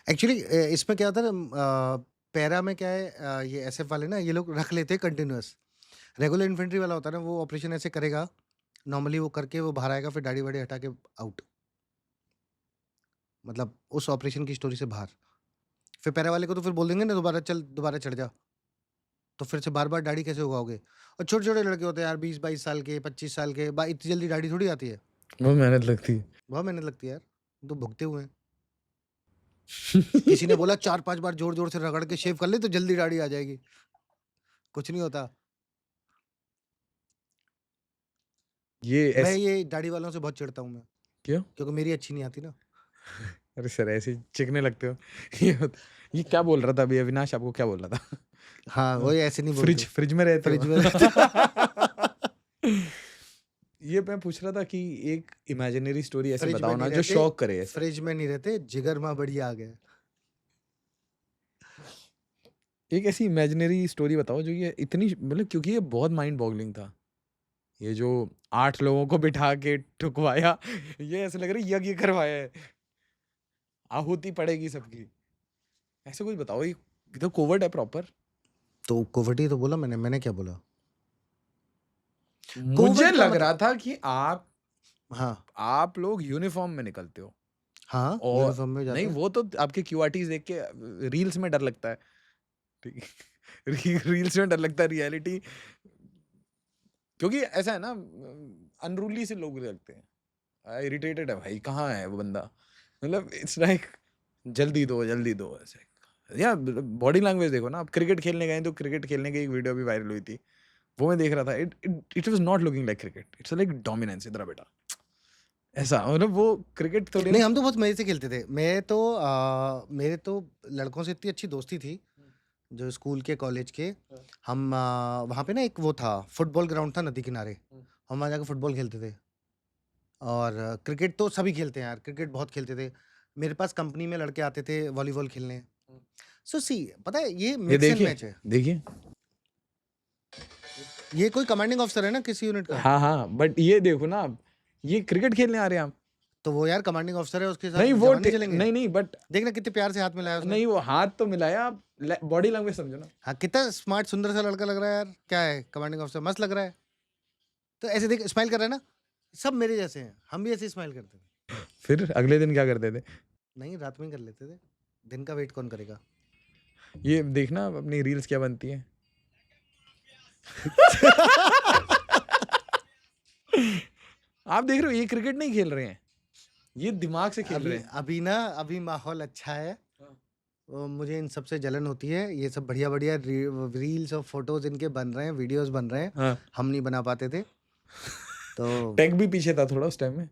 एक्चुअली इसमें क्या होता है ना, पैरा में क्या है, ये एसएफ वाले ना, ये लोग रख लेते हैं कंटीन्यूअस। रेगुलर इन्फेंट्री वाला होता है ना, वो ऑपरेशन ऐसे करेगा, नॉर्मली वो करके वो बाहर आएगा, फिर दाढ़ी-वाढ़ी हटा के आउट। मतलब उस ऑपरेशन की स्टोरी से बाहर। फिर पैरा वाले को तो फिर बोल देंगे ना, दोबारा चल, दोबारा चढ़ जा। तो फिर से बार-बार दाढ़ी कैसे उगाओगे? और छोटे-छोटे लड़के होते हैं यार, 20-22 साल के, 25 साल के, इतनी जल्दी दाढ़ी थोड़ी आती है। बहुत मेहनत लगती है। बहुत मेहनत लगती है यार, हम तो भुगते हुए हैं। किसी ने बोला 4-5 बार ज़ोर-ज़ोर से रगड़ के शेव कर ले तो जल्दी दाढ़ी आ जाएगी। कुछ नहीं होता। ये मैं ऐस ये दाढ़ी वालों से बहुत चिढ़ता हूँ मैं, क्यों? क्योंकि मेरी अच्छी नहीं आती ना। अरे सर ऐसे चिकने लगते हो। ये क्या बोल रहा था अभी अविनाश, आपको क्या बोल रहा था? हाँ, वही ऐसे नहीं बोलते। फ्रिज में रहते फ्रिज हो। में रहते। ये मैं पूछ रहा था कि एक इमेजिनरी स्टोरी ऐसे फ्रिज में बताओ नहीं ना जो रहते, शॉक करे ऐसे। फ्रिज में नहीं रहते, जिगर माँ बढ़िया आ गया। एक ऐसी इमेजिनरी स्टोरी बताओ जो ये इतनी, मतलब क्योंकि ये बहुत माइंड बॉगलिंग था। ये जो 8 लोगों को बिठा के ठुकवाया, ये ऐसे लग रहा है यज्ञ करवाया है, आहुति पड़ेगी सबकी। ऐसे कुछ बताओ, ये तो कोवर्ट है प्रॉपर। तो कोविड तो बोला मैंने क्या बोला? मुझे कोविड का लग रहा मतलब, था कि हाँ आप लोग यूनिफॉर्म में निकलते हो। हाँ, और यूनिफॉर्म में नहीं, जाते हैं। वो तो आपके क्यूआरटीज देख के रील्स में डर लगता है, ठीक है। रील्स में डर लगता है, रियलिटी क्योंकि ऐसा है ना, अनरूली से लोग लगते हैं, इरिटेटेड है भाई, कहाँ है वो बंदा, मतलब इट्स लाइक जल्दी दो ऐसे। या बॉडी लैंग्वेज देखो ना, आप क्रिकेट खेलने गए तो क्रिकेट खेलने की एक वीडियो भी वायरल हुई थी, वो मैं देख रहा था। It was not looking like cricket, it's like dominance, इधर बेटा ऐसा, मतलब वो क्रिकेट थोड़ी ना। नहीं, हम तो बहुत मजे से खेलते थे। मेरे तो लड़कों से इतनी अच्छी दोस्ती थी, जो स्कूल के कॉलेज के। हम वहाँ पे ना एक वो था, फुटबॉल ग्राउंड था नदी किनारे। हम वहाँ जाकर फुटबॉल खेलते थे। और क्रिकेट तो सभी खेलते हैं यार, क्रिकेट बहुत खेलते थे। मेरे पास कंपनी में लड़के आते थे वॉलीबॉल खेलने। सो सी, पता है ये ये मिक्स एंड देखिए मैच है। देखिए, ये कोई कमांडिंग ऑफिसर है ना किसी यूनिट का? हाँ हाँ, बट ये देखो ना आप, ये क्रिकेट खेलने आ रहे हैं आप। तो वो यार कमांडिंग ऑफिसर है, उसके नहीं साथ वो जवान नहीं चलेंगे? नहीं नहीं, बट देखना कितने प्यार से हाथ मिलाया उसने। नहीं, वो हाथ तो मिलाया, आप बॉडी लैंग्वेज समझो ना। हाँ, कितना स्मार्ट सुंदर सा लड़का लग रहा है यार। क्या है, कमांडिंग ऑफिसर मस्त लग रहा है। तो ऐसे देख, स्माइल कर रहा है ना। सब मेरे जैसे हैं, हम भी ऐसे स्माइल करते थे। फिर अगले दिन क्या करते थे? नहीं, रात में ही कर लेते थे। दिन का वेट कौन करेगा? ये देखना अपनी रील्स क्या बनती है। आप देख रहे हो, ये क्रिकेट नहीं खेल रहे हैं, ये दिमाग से खेल रहे हैं। अभी ना, अभी माहौल अच्छा है। मुझे इन सब से जलन होती है। ये सब बढ़िया बढ़िया रील्स और फोटोज इनके बन रहे हैं, वीडियोस बन रहे हैं। हाँ, हम नहीं बना पाते थे। तो टेक भी पीछे था थोड़ा उस टाइम में।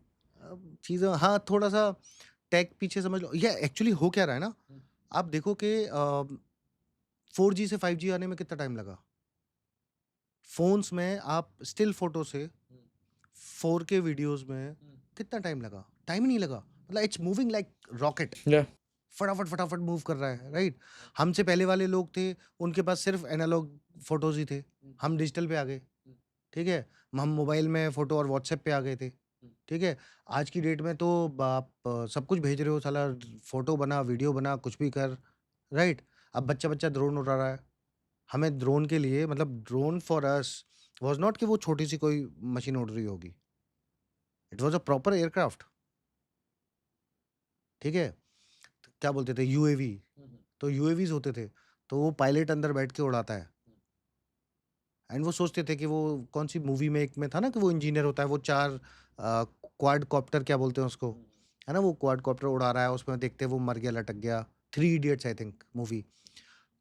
चीज़ें, हाँ, थोड़ा सा टेक पीछे समझ लो। ये एक्चुअली हो क्या रहा है ना, आप देखो कि 4G से 5G आने में कितना टाइम लगा। फोन्स में आप स्टिल फोटो से 4K वीडियोस में कितना टाइम लगा? टाइम ही नहीं लगा। मतलब इट्स मूविंग लाइक रॉकेट। या फटाफट फटाफट मूव कर रहा है, राइट। हमसे पहले वाले लोग थे, उनके पास सिर्फ एनालॉग फोटोज ही थे। हम डिजिटल पे आ गए, ठीक है। हम मोबाइल में फोटो और व्हाट्सएप पे आ गए थे, ठीक है। आज की डेट में तो आप सब कुछ भेज रहे हो साला, फोटो बना, वीडियो बना, कुछ भी कर, राइट। अब बच्चा बच्चा ड्रोन उड़ा रहा है। हमें ड्रोन के लिए, मतलब drone for us was not कि वो छोटी सी कोई मशीन उड़ रही होगी। It was a proper aircraft, ठीक है। तो क्या बोलते थे, यूएवी। तो यूएवीज होते थे, तो वो पायलट अंदर बैठ के उड़ाता है। एंड वो सोचते थे कि वो कौन सी मूवी में, एक में था ना कि वो इंजीनियर होता है, वो 4 क्वाड कॉप्टर क्या बोलते हैं उसको, है ना, वो क्वाड कॉप्टर उड़ा रहा है, उसमें देखते हैं वो मर गया, लटक गया। 3 इडियट्स आई थिंक मूवी।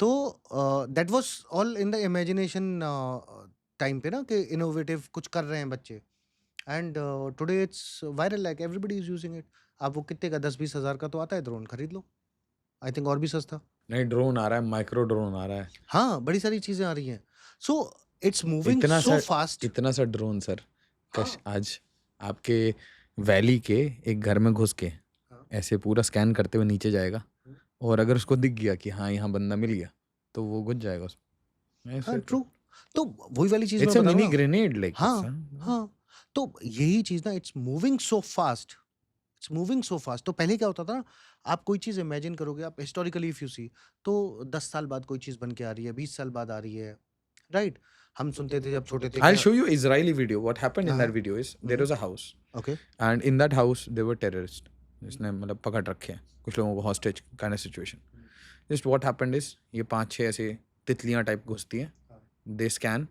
तो that was all in the imagination time पे ना, कि इनोवेटिव कुछ कर रहे हैं बच्चे। And today it's viral, like everybody is using it. आप वो कितने का, 10-20 हज़ार का तो आता है ड्रोन, खरीद लो। आई थिंक और भी सस्ता। नहीं, ड्रोन आ रहा है, माइक्रो ड्रोन आ रहा है। हाँ, बड़ी सारी चीज़ें आ रही हैं। सो इट्स मूविंग इतना सो सा फास्ट। इतना सा ड्रोन सर, कश हाँ, आज आपके वैली के एक घर में घुस के हाँ। ऐसे पूरा स्कैन करते हुए नीचे जाएगा, और अगर उसको दिख गया कि हाँ यहाँ बंदा मिल गया, तो वो घुस जाएगा उसमें हाँ, ऐसे। ट्रू। तो वही वाली चीज़ मैं इट्स अ बता रहा मिनी हूँ ना। Grenade like this. हाँ, हाँ। तो यही चीज़ ना, it's moving so fast, it's moving so fast. तो पहले क्या होता था ना, आप कोई चीज़ इमेजिन करोगे, आप हिस्टोरिकली इफ यू सी, तो 10 साल बाद कोई चीज़ बन के आ रही है, 20 साल बाद आ रही है, राइट। हम सुनते थे जब छोटे थे I'll क्या। show you Israeli video. What happened in हाँ, that हाँ। video is there was a house, okay. and in that house there were terrorists. जिसने मतलब पकड़ रखे हैं कुछ लोगों को, hostage kind of situation. Just what happened is ये 5-6 ऐसे तितलियां टाइप घुसती हैं, they scan,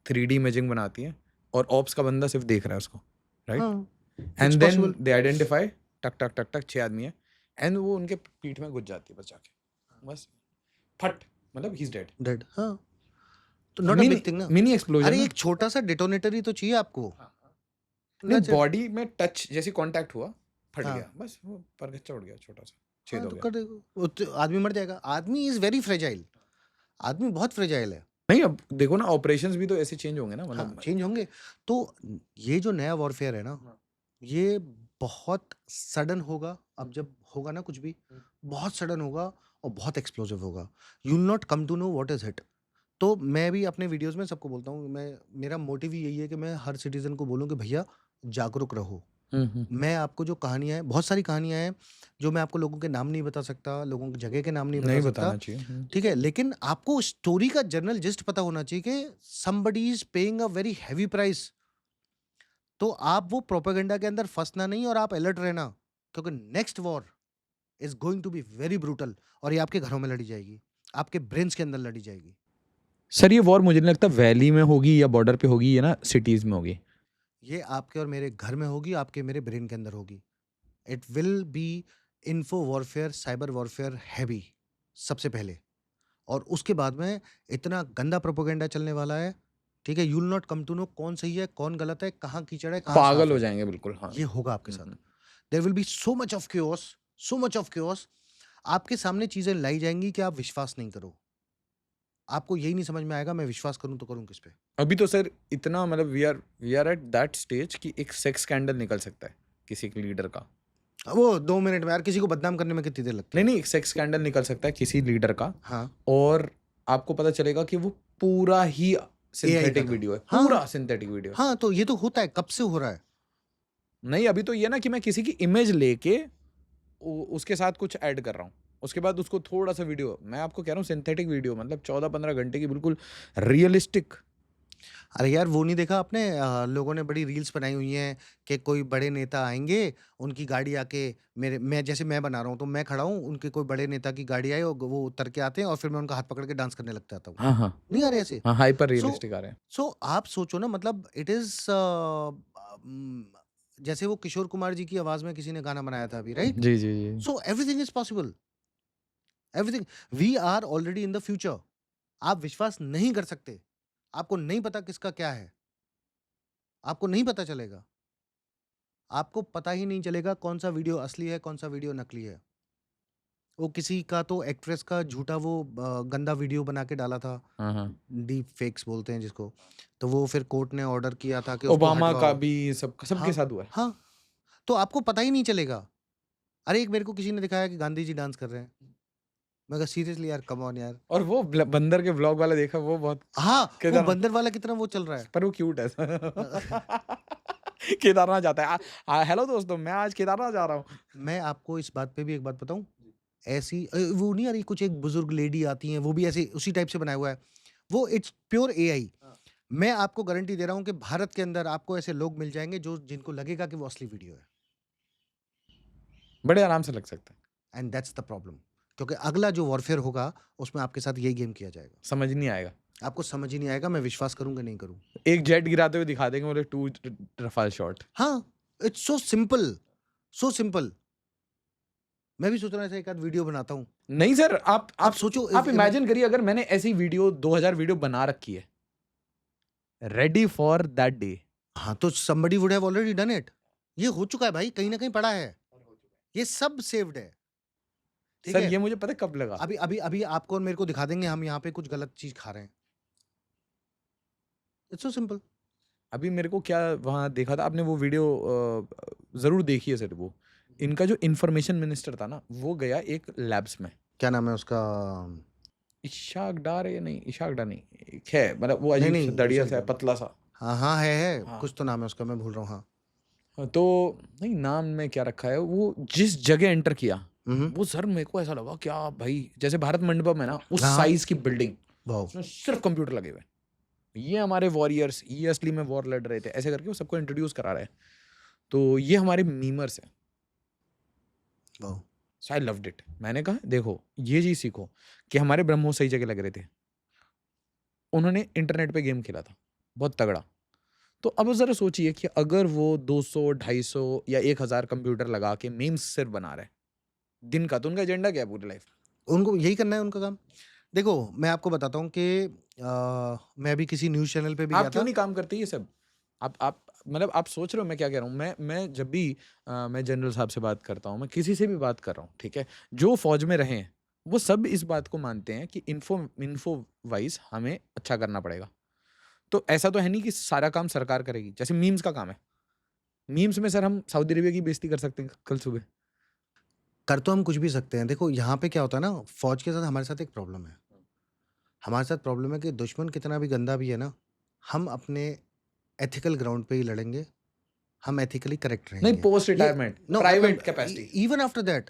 3D इमेजिंग बनाती हैं, और ऑप्स का बंदा सिर्फ देख रहा है उसको, right? हाँ, it's And then possible. they identify, टक टक टक टक 6 आदमी है, and वो उनके पीठ में घुस जाती है बस जाके, बस फट, मतलब he's dead. डेड, हाँ। तो not a mini big thing ना। मिनी एक्सप्लोजन अरे ना। एक छोटा सा डिटोनेटर ही तो चाहिए आपको। नहीं, That's it. बॉडी में टच जैसे कांटेक्ट हुआ, फट हाँ गया, बस वो परगच्चा उड़ गया, छोटा-सा छेद हाँ, हो तो गया। कर वो तो आदमी मर जाएगा। आदमी इज़ वेरी फ्रेजाइल, आदमी बहुत फ्रेजाइल है। नहीं, अब देखो ना, ऑपरेशंस भी तो ऐसे चेंज होंगे ना, हाँ, मतलब चेंज होंगे। तो ये जो नया वॉरफेयर है ना, हाँ। ये बहुत सडन होगा। अब जब होगा ना कुछ भी, हुँ। बहुत सडन होगा और बहुत एक्सप्लोसिव होगा। You will not come to know what is it. तो मैं भी अपने वीडियोज़ में सबको बोलता हूँ, मेरा मोटिव ही यही है कि मैं हर सिटीज़न को बोलूँ कि भैया जागरूक रहो। हुँ, हुँ। मैं आपको जो कहानियाँ हैं, बहुत सारी कहानियाँ हैं, जो मैं आपको लोगों के नाम नहीं बता सकता, लोगों की जगह के नाम नहीं बता नहीं सकता, बताना चाहिए। हुँ। ठीक है? लेकिन आपको स्टोरी का जनरल जिस्ट पता होना चाहिए कि somebody is paying a very heavy price. तो आप वो प्रोपेगेंडा के अंदर फँसना नहीं और आप अलर्ट रहना, क्योंकि next war is going to be very brutal और ये आपके घरों में लड़ी जाएगी, आपके ब्रेन्स के अंदर लड़ी जाएगी। सर, ये वॉर मुझे नहीं लगता वैली में होगी या बॉर्डर पे होगी या ना सिटीज़ में होगी। ये आपके और मेरे घर में होगी, आपके मेरे ब्रेन के अंदर होगी। It will be info warfare, cyber warfare heavy सबसे पहले, और उसके बाद में इतना गंदा प्रोपेगेंडा चलने वाला है, ठीक है? You will not come to know कौन सही है, कौन गलत है, कहाँ कीचड़ है, कहाँ पागल साफ हो है। जाएँगे बिल्कुल, हाँ। ये होगा आपके हुँ, साथ। हुँ। There will be so much of chaos, so much of chaos। आपके सामने चीज़ें लाई जाएँगी कि आप विश्वास नहीं करो। आपको यही नहीं समझ में आएगा मैं विश्वास करूँ तो करूँ किस पे? अभी तो सर इतना, मतलब we are at that stage कि एक सेक्स स्कैंडल निकल सकता है, किसी एक लीडर का। वो 2 मिनट में यार, किसी को बदनाम करने में कितनी देर लगती नहीं, है? नहीं, एक सेक्स स्कैंडल निकल सकता है किसी लीडर का, हाँ, और आपको पता चलेगा कि वो पूरा ही एआई का सिंथेटिक था। वीडियो है, हाँ, पूरा सिंथेटिक वीडियो है। हाँ, तो ये तो होता है, कब से हो रहा है। नहीं, अभी तो ये ना कि मैं किसी की इमेज लेके उसके साथ कुछ ऐड कर रहा हूँ। उसके बाद उसको थोड़ा-सा वीडियो, मैं आपको कह रहा हूँ सिंथेटिक वीडियो, मतलब 14-15 घंटे की बिल्कुल रियलिस्टिक। अरे यार, वो नहीं देखा आपने, लोगों ने बड़ी रील्स बनाई हुई हैं कि कोई बड़े नेता आएँगे, उनकी गाड़ी आके मैं बना रहा हूँ, तो मैं खड़ा हूँ, उनके कोई बड़े नेता की गाड़ी आई और वो उतर के आते हैं और फिर मैं उनका हाथ पकड़ के डांस करने लग जाता हूँ। हाँ, हाँ। नहीं आ रहे ऐसे? हाँ, हाइपर सो रियलिस्टिक आ रहे हैं। आप सोचो ना, मतलब इट इज़ जैसे वो किशोर कुमार जी की आवाज़ में किसी ने गाना बनाया था अभी, राइट? जी, जी, जी। So everything is possible, everything. We are already in the future. आप विश्वास नहीं कर सकते। आपको नहीं पता किसका क्या है। आपको नहीं पता चलेगा। आपको पता ही नहीं चलेगा कौन-सा वीडियो असली है, कौन-सा वीडियो नकली है। वो किसी का तो एक्ट्रेस का झूठा वो गंदा वीडियो बना के डाला था, हाँ, हाँ। डीप फेक्स बोलते हैं जिसको। तो वो फिर कोर्ट ने ऑर्डर किया था कि उसको ओबामा का हटवाओ। भी सबके हाँ, साथ हुआ है। हाँ, तो आपको पता ही नहीं चलेगा। अरे एक मेरे को किसी ने दिखाया कि गांधी जी डांस कर रहे हैं। मैं कहा सीरियसली यार, कम ऑन यार। और वो बंदर के व्लॉग वाला देखा, वो बहुत हाँ, वो केदारनाथ, बंदर वाला कितना वो चल रहा है। पर वो क्यूट है। अ, केदारनाथ जाता है। हेलो दोस्तों, मैं आज केदारनाथ जा रहा हूँ। मैं आपको इस बात पे भी एक बात बताऊँ? ऐसी वो नहीं आ रही, कुछ एक बुजुर्ग लेडी आती हैं, वो भी ऐसे उसी टाइप से बनाया हुआ है। वो इट्स प्योर एआई। हाँ। मैं आपको गारंटी दे रहा हूँ कि भारत के अंदर आपको ऐसे लोग मिल जाएँगे जो जिनको लगेगा कि वो असली वीडियो है, बड़े आराम से लग सकता है। And that's the problem. क्योंकि अगला जो वॉरफेयर होगा, उसमें आपके साथ यही गेम किया जाएगा। समझ नहीं आएगा। आपको समझ ही नहीं आएगा मैं विश्वास करूँ कि नहीं करूँ। एक जेट गिराते हुए दिखा देंगे, बोले 2 रफाल शॉट। हाँ, it's so simple, so simple. मैं भी सोच रहा था एक आध वीडियो बनाता हूँ। नहीं सर, आप सोचो आप इमेजिन करिए, अगर मैंने ऐसी वीडियो 2000 वीडियो बना रखी है, रेडी फॉर दैट डे। हाँ, तो somebody would have already done it. ये हो चुका है भाई, कहीं न कहीं पड़ा है। ये सब सेव्ड है, ठीक सर है? ये मुझे पता है कब लगा? अभी आपको और मेरे को दिखा देंगे हम यहाँ पे कुछ गलत चीज़ खा रहे हैं। It's so simple. अभी मेरे को क्या वहाँ देखा था आपने, वो वीडियो ज़रूर देखी है सर वो। इनका जो इन्फॉर्मेशन मिनिस्टर था ना, वो गया एक लैब्स में। क्या नाम है उसका? इशाक डार है या नहीं? इशाक डार नहीं, एक है, मतलब वो नहीं, अजीब सा नहीं, दड़िया दूसरी सा है, बात। पतला सा। हाँ, हाँ, है। हाँ। कुछ तो नाम है उसका, मैं भूल रहा हूँ, हाँ। हाँ, तो नहीं, नाम में क्या रखा है, वो जिस जगह एंटर किया, हुँ, हुँ। वो सर मेरे को ऐसा लगा क्या भाई, जैसे भारत मंडपम है ना, उस हाँ, हाँ। साइज़ की बिल्डिंग, वाओ! उसमें सिर्फ कंप्यूटर लगे हुए हैं। ये हमारे वॉरियर्स, ये असली में वॉर लड़ रहे थे, ऐसे करके वो सबको इंट्रोड्यूस करा रहे हैं। तो ये हमारे मीमर्स हैं। Wow! So I loved it. मैंने कहा देखो, ये चीज़ सीखो कि हमारे ब्रह्मोस सही जगह लग रहे थे। उन्होंने इंटरनेट पे गेम खेला था, बहुत तगड़ा। तो अब ज़रा सोचिए कि अगर वो 200, 250 या 1000 कंप्यूटर लगा के मीम्स सिर्फ बना रहे हैं, दिन का, तो उनका एजेंडा क्या है पूरी लाइफ? उनको यही करना है उनका काम। देखो, मैं आपको बताता हूँ कि मैं अभी किसी न्यूज़ चैनल पे भी गया आप क्यों था। नहीं काम करते ये सब? आप मतलब आप सोच रहे हो मैं क्या कह रहा हूँ? मैं जब भी मैं जनरल साहब से बात करता हूँ, मैं किसी से भी बात कर रहा हूँ, ठीक है? जो फ़ौज में रहे हैं, वो सब इस बात को मानते हैं कि इन्फो वाइज़ हमें अच्छा करना पड़ेगा। तो ऐसा तो है नहीं कि सारा काम सरकार करेगी, जैसे मीम्स का काम है। मीम्स में सर हम सऊदी अरेबिया की बेइज़्ज़ती कर सकते हैं कल सुबह। कर तो हम कुछ भी सकते हैं। देखो यहाँ पे क्या होता है ना, फ़ौज के साथ हमारे साथ एक प्रॉब्लम है। हमारे साथ प्रॉब्लम है कि दुश्मन कितना भी गंदा भी है ना, हम अपने एथिकल ग्राउंड पे ही लड़ेंगे, हम एथिकली करेक्ट नहीं, रहेंगे। पोस्ट ये retirement, no private capacity. Even after that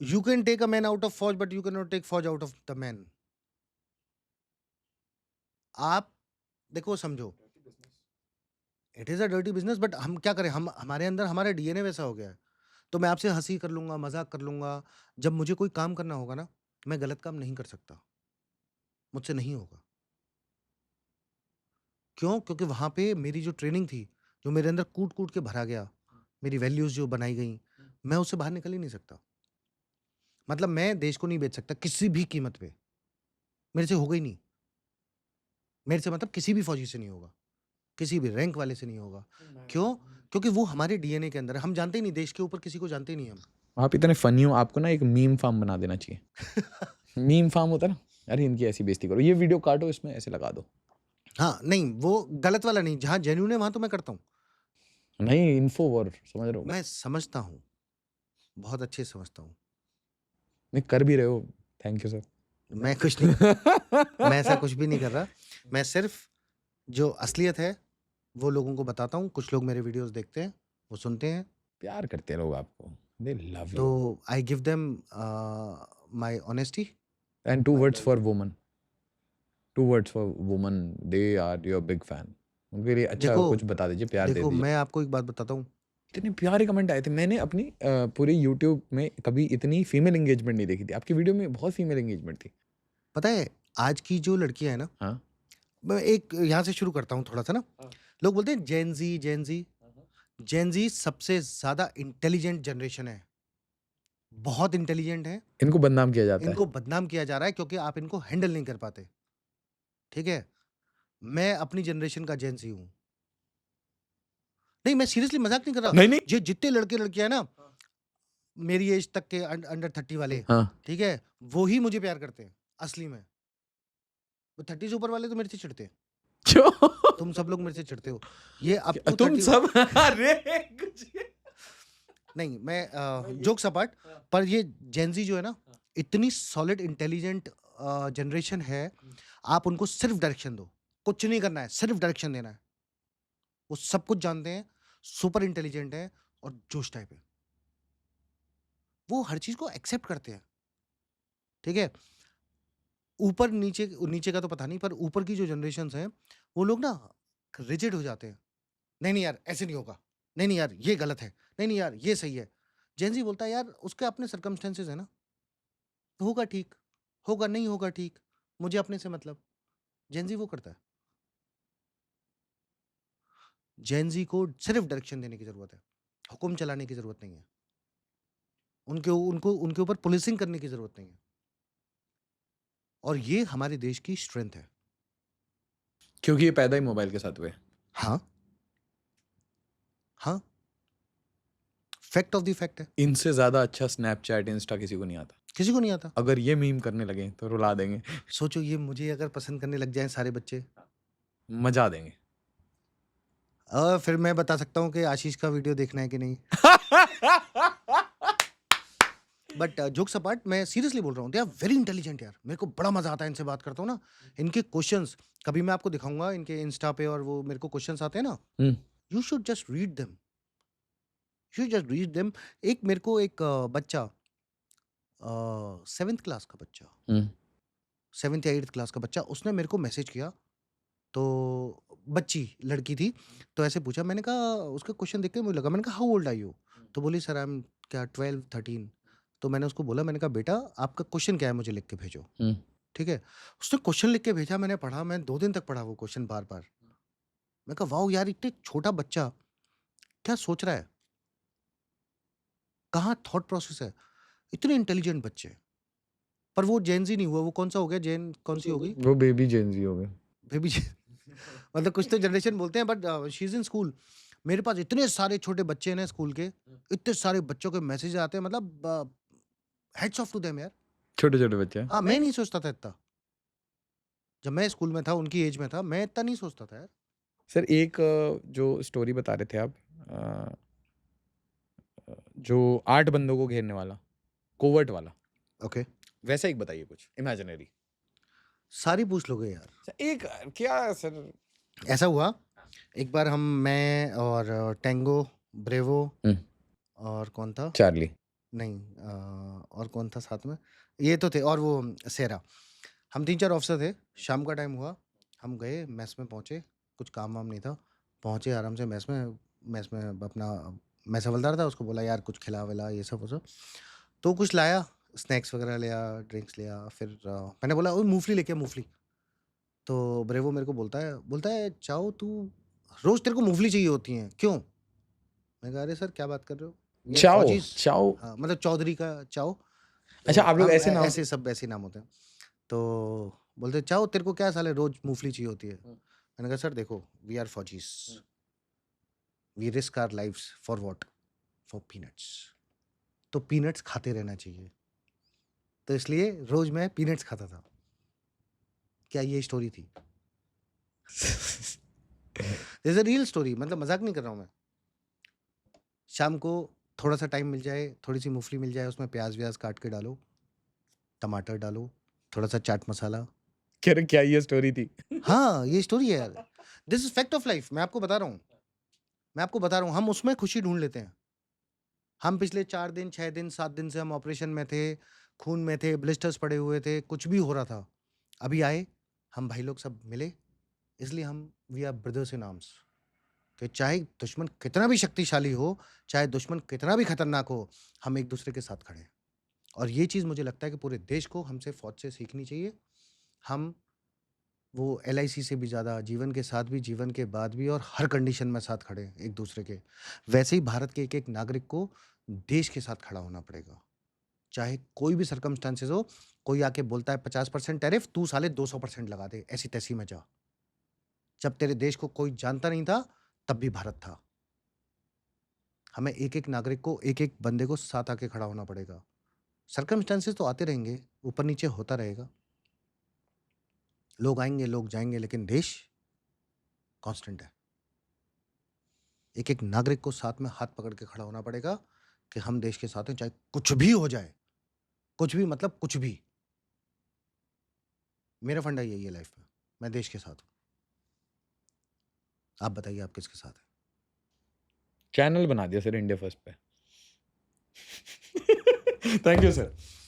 you can take a man out of फ़ौज but you can not take फ़ौज आउट ऑफ द मैन। आप देखो समझो, it is a dirty business but हम क्या करें, हम हमारे अंदर हमारा डीएनए वैसा हो गया है। तो मैं आपसे हँसी कर लूँगा, मज़ाक कर लूँगा, जब मुझे कोई काम करना होगा ना, मैं गलत काम नहीं कर सकता, मुझसे नहीं होगा। क्यों? क्योंकि वहाँ पे मेरी जो ट्रेनिंग थी, जो मेरे अंदर कूट-कूट के भरा गया, मेरी वैल्यूज़ जो बनाई गईं, मैं उससे बाहर निकल ही नहीं सकता। मतलब मैं देश को नहीं बेच सकता किसी भी कीमत पे, मेरे से होगा ही नहीं। मेरे से मतलब किसी भी फ़ौजी से नहीं होगा, किसी भी रैंक वाले से नहीं होगा। क्यों? क्योंकि वो हमारे डीएनए के अंदर है, हम जानते ही नहीं, देश के ऊपर किसी को जानते ही नहीं हम। आप इतने फ़नी हो, आपको ना एक मीम फार्म बना देना चाहिए। मीम फार्म होता है ना, अरे इनकी ऐसी बेइज़्ज़ती करो, ये वीडियो काटो इसमें ऐसे लगा दो। हाँ, नहीं वो गलत वाला नहीं, जहाँ जेन्युइन है वहाँ तो मैं करता हूँ। नहीं, इन्फो वॉर समझ रहे हो? मैं समझता हूँ, बहुत अच्छे से समझता हूँ। नहीं, कर भी रहे हो, थैंक यू सर। मैं कुछ नहीं मैं ऐसा कुछ भी नहीं कर रहा। मैं सिर्फ़ जो असलियत है, वो लोगों को बताता हूँ। कुछ लोग मेरे वीडियोज़ देखते हैं, वो सुनते हैं, प्यार करते हैं लोग आपको, they love to you. I give them my honesty. And 2 words for woman, 2 words for woman, they are your big fan. उनके लिए अच्छा देखो कुछ बता दीजिए, प्यार दे देखो दीजिए। मैं आपको एक बात बताता हूँ। इतने प्यारे कमेंट आए थे, मैंने अपनी पूरे यूट्यूब में कभी इतनी फीमेल एंगेजमेंट नहीं देखी थी। आपकी वीडियो में बहुत फीमेल एंगेजमेंट थी। पता है, आज की जो लड़कियाँ हैं ना, हाँ। मैं एक यहाँ से शुरू करता हूँ थोड़ा-सा ना। हाँ। लोग बोलते हैं जेन ज़ी, जेन ज़ी। हाँ, हाँ। जेन ज़ी सबसे ज़्यादा इंटेलिजेंट जनरेशन है, बहुत इंटेलिजेंट है। इनको बदनाम किया जाता है। इनको बदनाम किया जा रहा है क्योंकि आप इनको हैंडल नहीं कर पाते, ठीक है? मैं अपनी जनरेशन का जेन ज़ी हूँ। नहीं, मैं सीरियसली मज़ाक नहीं कर रहा। नहीं, नहीं। ये जितने लड़के-लड़कियाँ हैं ना, मेरी एज तक के अंडर 30 वाले, हाँ। ठीक है? वो ही मुझे प्यार करते हैं, असली में। वो 30 से ऊपर वाले तो मेरे से चिढ़ते हैं। क्यों? तुम सब लोग मेरे से चिढ़ते हो। ये अप टू तुम 30 सब अरे कुछ नहीं, मैं मैं ये जोक्स अपार्ट, हाँ, पर ये जेन ज़ी जो है ना, हाँ। इतनी सॉलिड इंटेलिजेंट जनरेशन है, हुँ। आप उनको सिर्फ़ डायरेक्शन दो। कुछ नहीं करना है, सिर्फ़ डायरेक्शन देना है। वो सब कुछ जानते हैं, सुपर इंटेलिजेंट हैं और जोश टाइप है। वो हर चीज़ को एक्सेप्ट करते हैं, ठीक है? ऊपर नीचे नीचे का तो पता नहीं, पर ऊपर की जो जनरेशन्स हैं, वो लोग ना रिजिड हो जाते हैं। नहीं, नहीं यार, ऐसे नहीं होगा। नहीं, नहीं यार, ये गलत है। नहीं, नहीं यार, ये सही है। जेन ज़ी बोलता है यार उसके अपने सर्कमस्टेंसेस हैं ना, होगा ठीक, होगा नहीं होगा ठीक, मुझे अपने से मतलब। जेन ज़ी वो करता है। जेन ज़ी को सिर्फ़ डायरेक्शन देने की ज़रूरत है, हुक्म चलाने की ज़रूरत नहीं है। उनके ऊपर पुलिसिंग करने की ज़रूरत नहीं है, और ये हमारे देश की स्ट्रेंथ है। क्योंकि ये पैदा ही मोबाइल के साथ हुए। हाँ, हाँ, फैक्ट ऑफ द फैक्ट है। इनसे ज़्यादा अच्छा स्नैपचैट, इंस्टा किसी को नहीं आता। किसी को नहीं आता। अगर ये मीम करने लगे तो रुला देंगे, सोचो ये मुझे अगर पसंद करने लग जाएँ सारे बच्चे, मजा देंगे। फिर मैं बता सकता हूँ कि आशीष का वीडियो देखना है कि नहीं। बट जोक्स अपार्ट, मैं सीरियसली बोल रहा हूँ, दे आर वेरी इंटेलिजेंट यार। मेरे को बड़ा मज़ा आता है इनसे बात करता हूँ ना। इनके क्वेश्चन्स कभी मैं आपको दिखाऊँगा, इनके इंस्टा पे, और वो मेरे को क्वेश्चन्स आते हैं ना, हुँ। You should just read them, you just read them. एक मेरे को एक बच्चा, 7th क्लास का बच्चा, हुँ। 7th या 8th क्लास का बच्चा, उसने मेरे को मैसेज किया। तो बच्ची लड़की थी, तो ऐसे पूछा, मैंने कहा, उसका क्वेश्चन देख के मुझे लगा, मैंने कहा हाउ ओल्ड आर यू? तो बोली सर आई एम क्या 12 13। तो मैंने उसको बोला, मैंने कहा बेटा आपका क्वेश्चन क्या है, मुझे लिख के भेजो, हुँ। ठीक है? उसने क्वेश्चन लिख के भेजा, मैंने पढ़ा, मैं 2 दिन तक पढ़ा वो क्वेश्चन बार-बार। मैं कहा वाओ यार, इतने छोटा बच्चा क्या सोच रहा है? कहाँ थॉट प्रोसेस है? इतने इंटेलिजेंट बच्चे। पर वो जेन ज़ी नहीं हुआ, वो कौन-सा हो गया? जेन कौन-सी हो गई? वो बेबी जेन ज़ी हो गए। बेबी जेन मतलब कुछ तो जनरेशन बोलते हैं, but she is in school. मेरे पास इतने सारे छोटे बच्चे हैं ना स्कूल के, इतने सारे बच्चों के मैसेज आते हैं, मतलब हैट्स ऑफ टू देम यार। छोटे-छोटे बच्चे हैं। हाँ, मैं नहीं सोचता था इतना। जब मैं स्कूल में था, उनकी एज में था, मैं इतना नहीं सोचता था यार। सर एक जो स्टोरी बता रहे थे आप अ जो 8 बंदों को घेरने वाला, कोवर्ट वाला, ओके। वैसा एक बताइए कुछ इमेजिनरी। सारी पूछ लोगे यार। एक क्या सर? ऐसा हुआ, एक बार मैं और टेंगो, ब्रेवो हुँ, और कौन था? चार्ली। नहीं, और कौन था साथ में? ये तो थे, और वो सेरा। हम 3-4 ऑफिसर थे, शाम का टाइम हुआ, हम गए मेस में पहुँचे, कुछ काम-वाम नहीं था, पहुँचे आराम से मेस में अपना मेस हवलदार था, उसको बोला यार कुछ खिला-विला ये सब वो सब। तो कुछ लाया, स्नैक्स वगैरह लिया, ड्रिंक्स लिया, फिर मैंने बोला ओए मूँगफली लेके आ मूँगफली। तो ब्रेवो मेरे को बोलता है चाओ तू रोज़ तेरे को मूँगफली चाहिए होती हैं, क्यों? मैंने कहा अरे सर क्या बात कर रहे हो? वी आर चाओ, फौजीज़। चाओ। हाँ, मतलब चौधरी का चाओ। अच्छा, तो आप लोग हम ऐसे नाम। ऐसे सब ऐसे नाम होते हैं। तो बोलते चाओ तेरे को क्या साले रोज़ मूँगफली चाहिए होती है? हुँ, मैंने कहा सर देखो वी आर फौजीज़, हुँ। We risk our lives for what? For peanuts. तो पीनट्स खाते रहना चाहिए। तो इसलिए रोज़ मैं पीनट्स खाता था। क्या ये स्टोरी थी? This is a real story, मतलब मज़ाक नहीं कर रहा हूँ मैं। शाम को थोड़ा-सा टाइम मिल जाए, थोड़ी-सी मूँगफली मिल जाए, उसमें प्याज़-व्याज़ काट के डालो, टमाटर डालो, थोड़ा-सा चाट मसाला। कह रहे क्या ये स्टोरी थी? हाँ, ये स्टोरी है यार। This is fact of life, मैं आपको बता रहा हूँ। मैं आपको बता रहा हूँ, हम उसमें खुशी ढूँढ लेते हैं। हम पिछले 4 दिन, 6 दिन, 7 दिन से हम ऑपरेशन में थे, खून में थे, ब्लिस्टर्स पड़े हुए थे, कुछ भी हो रहा था। अभी आए, हम भाई लोग सब मिले, इसलिए हम we are brothers in arms. कि चाहे दुश्मन कितना भी शक्तिशाली हो, चाहे दुश्मन कितना भी खतरनाक हो, हम एक-दूसरे के साथ खड़े हैं। और ये चीज़ मुझे लगता है कि पूरे देश को हमसे फ़ौज से सीखनी चाहिए। हम वो एलआईसी से भी ज़्यादा जीवन के साथ भी, जीवन के बाद भी और हर कंडीशन में साथ खड़े हैं एक-दूसरे के। वैसे ही भारत के एक-एक नागरिक को देश के साथ खड़ा होना पड़ेगा। चाहे कोई भी सर्कमस्टेंसेस हो, कोई आके बोलता है 50% टैरिफ, तू साले 200% लगा दे, ऐसी-तैसी में जा। जब तेरे देश को कोई जानता नहीं था, तब भी भारत था। हमें एक-एक नागरिक को, एक-एक बंदे को साथ आके खड़ा होना पड़ेगा। सर्कमस्टेंसेस तो आते रहेंगे, ऊपर-नीचे होता रहेगा। लोग आएँगे, लोग जाएँगे, लेकिन देश कांस्टेंट है। एक-एक नागरिक को साथ में हाथ पकड़ के खड़ा होना पड़ेगा कि हम देश के साथ हैं, चाहे कुछ भी हो जाए। कुछ भी मतलब कुछ भी। मेरा फंडा यही है लाइफ में, मैं देश के साथ हूँ। आप बताइए आप किसके साथ हैं? चैनल बना दिया सर इंडिया फर्स्ट पे। Thank you sir.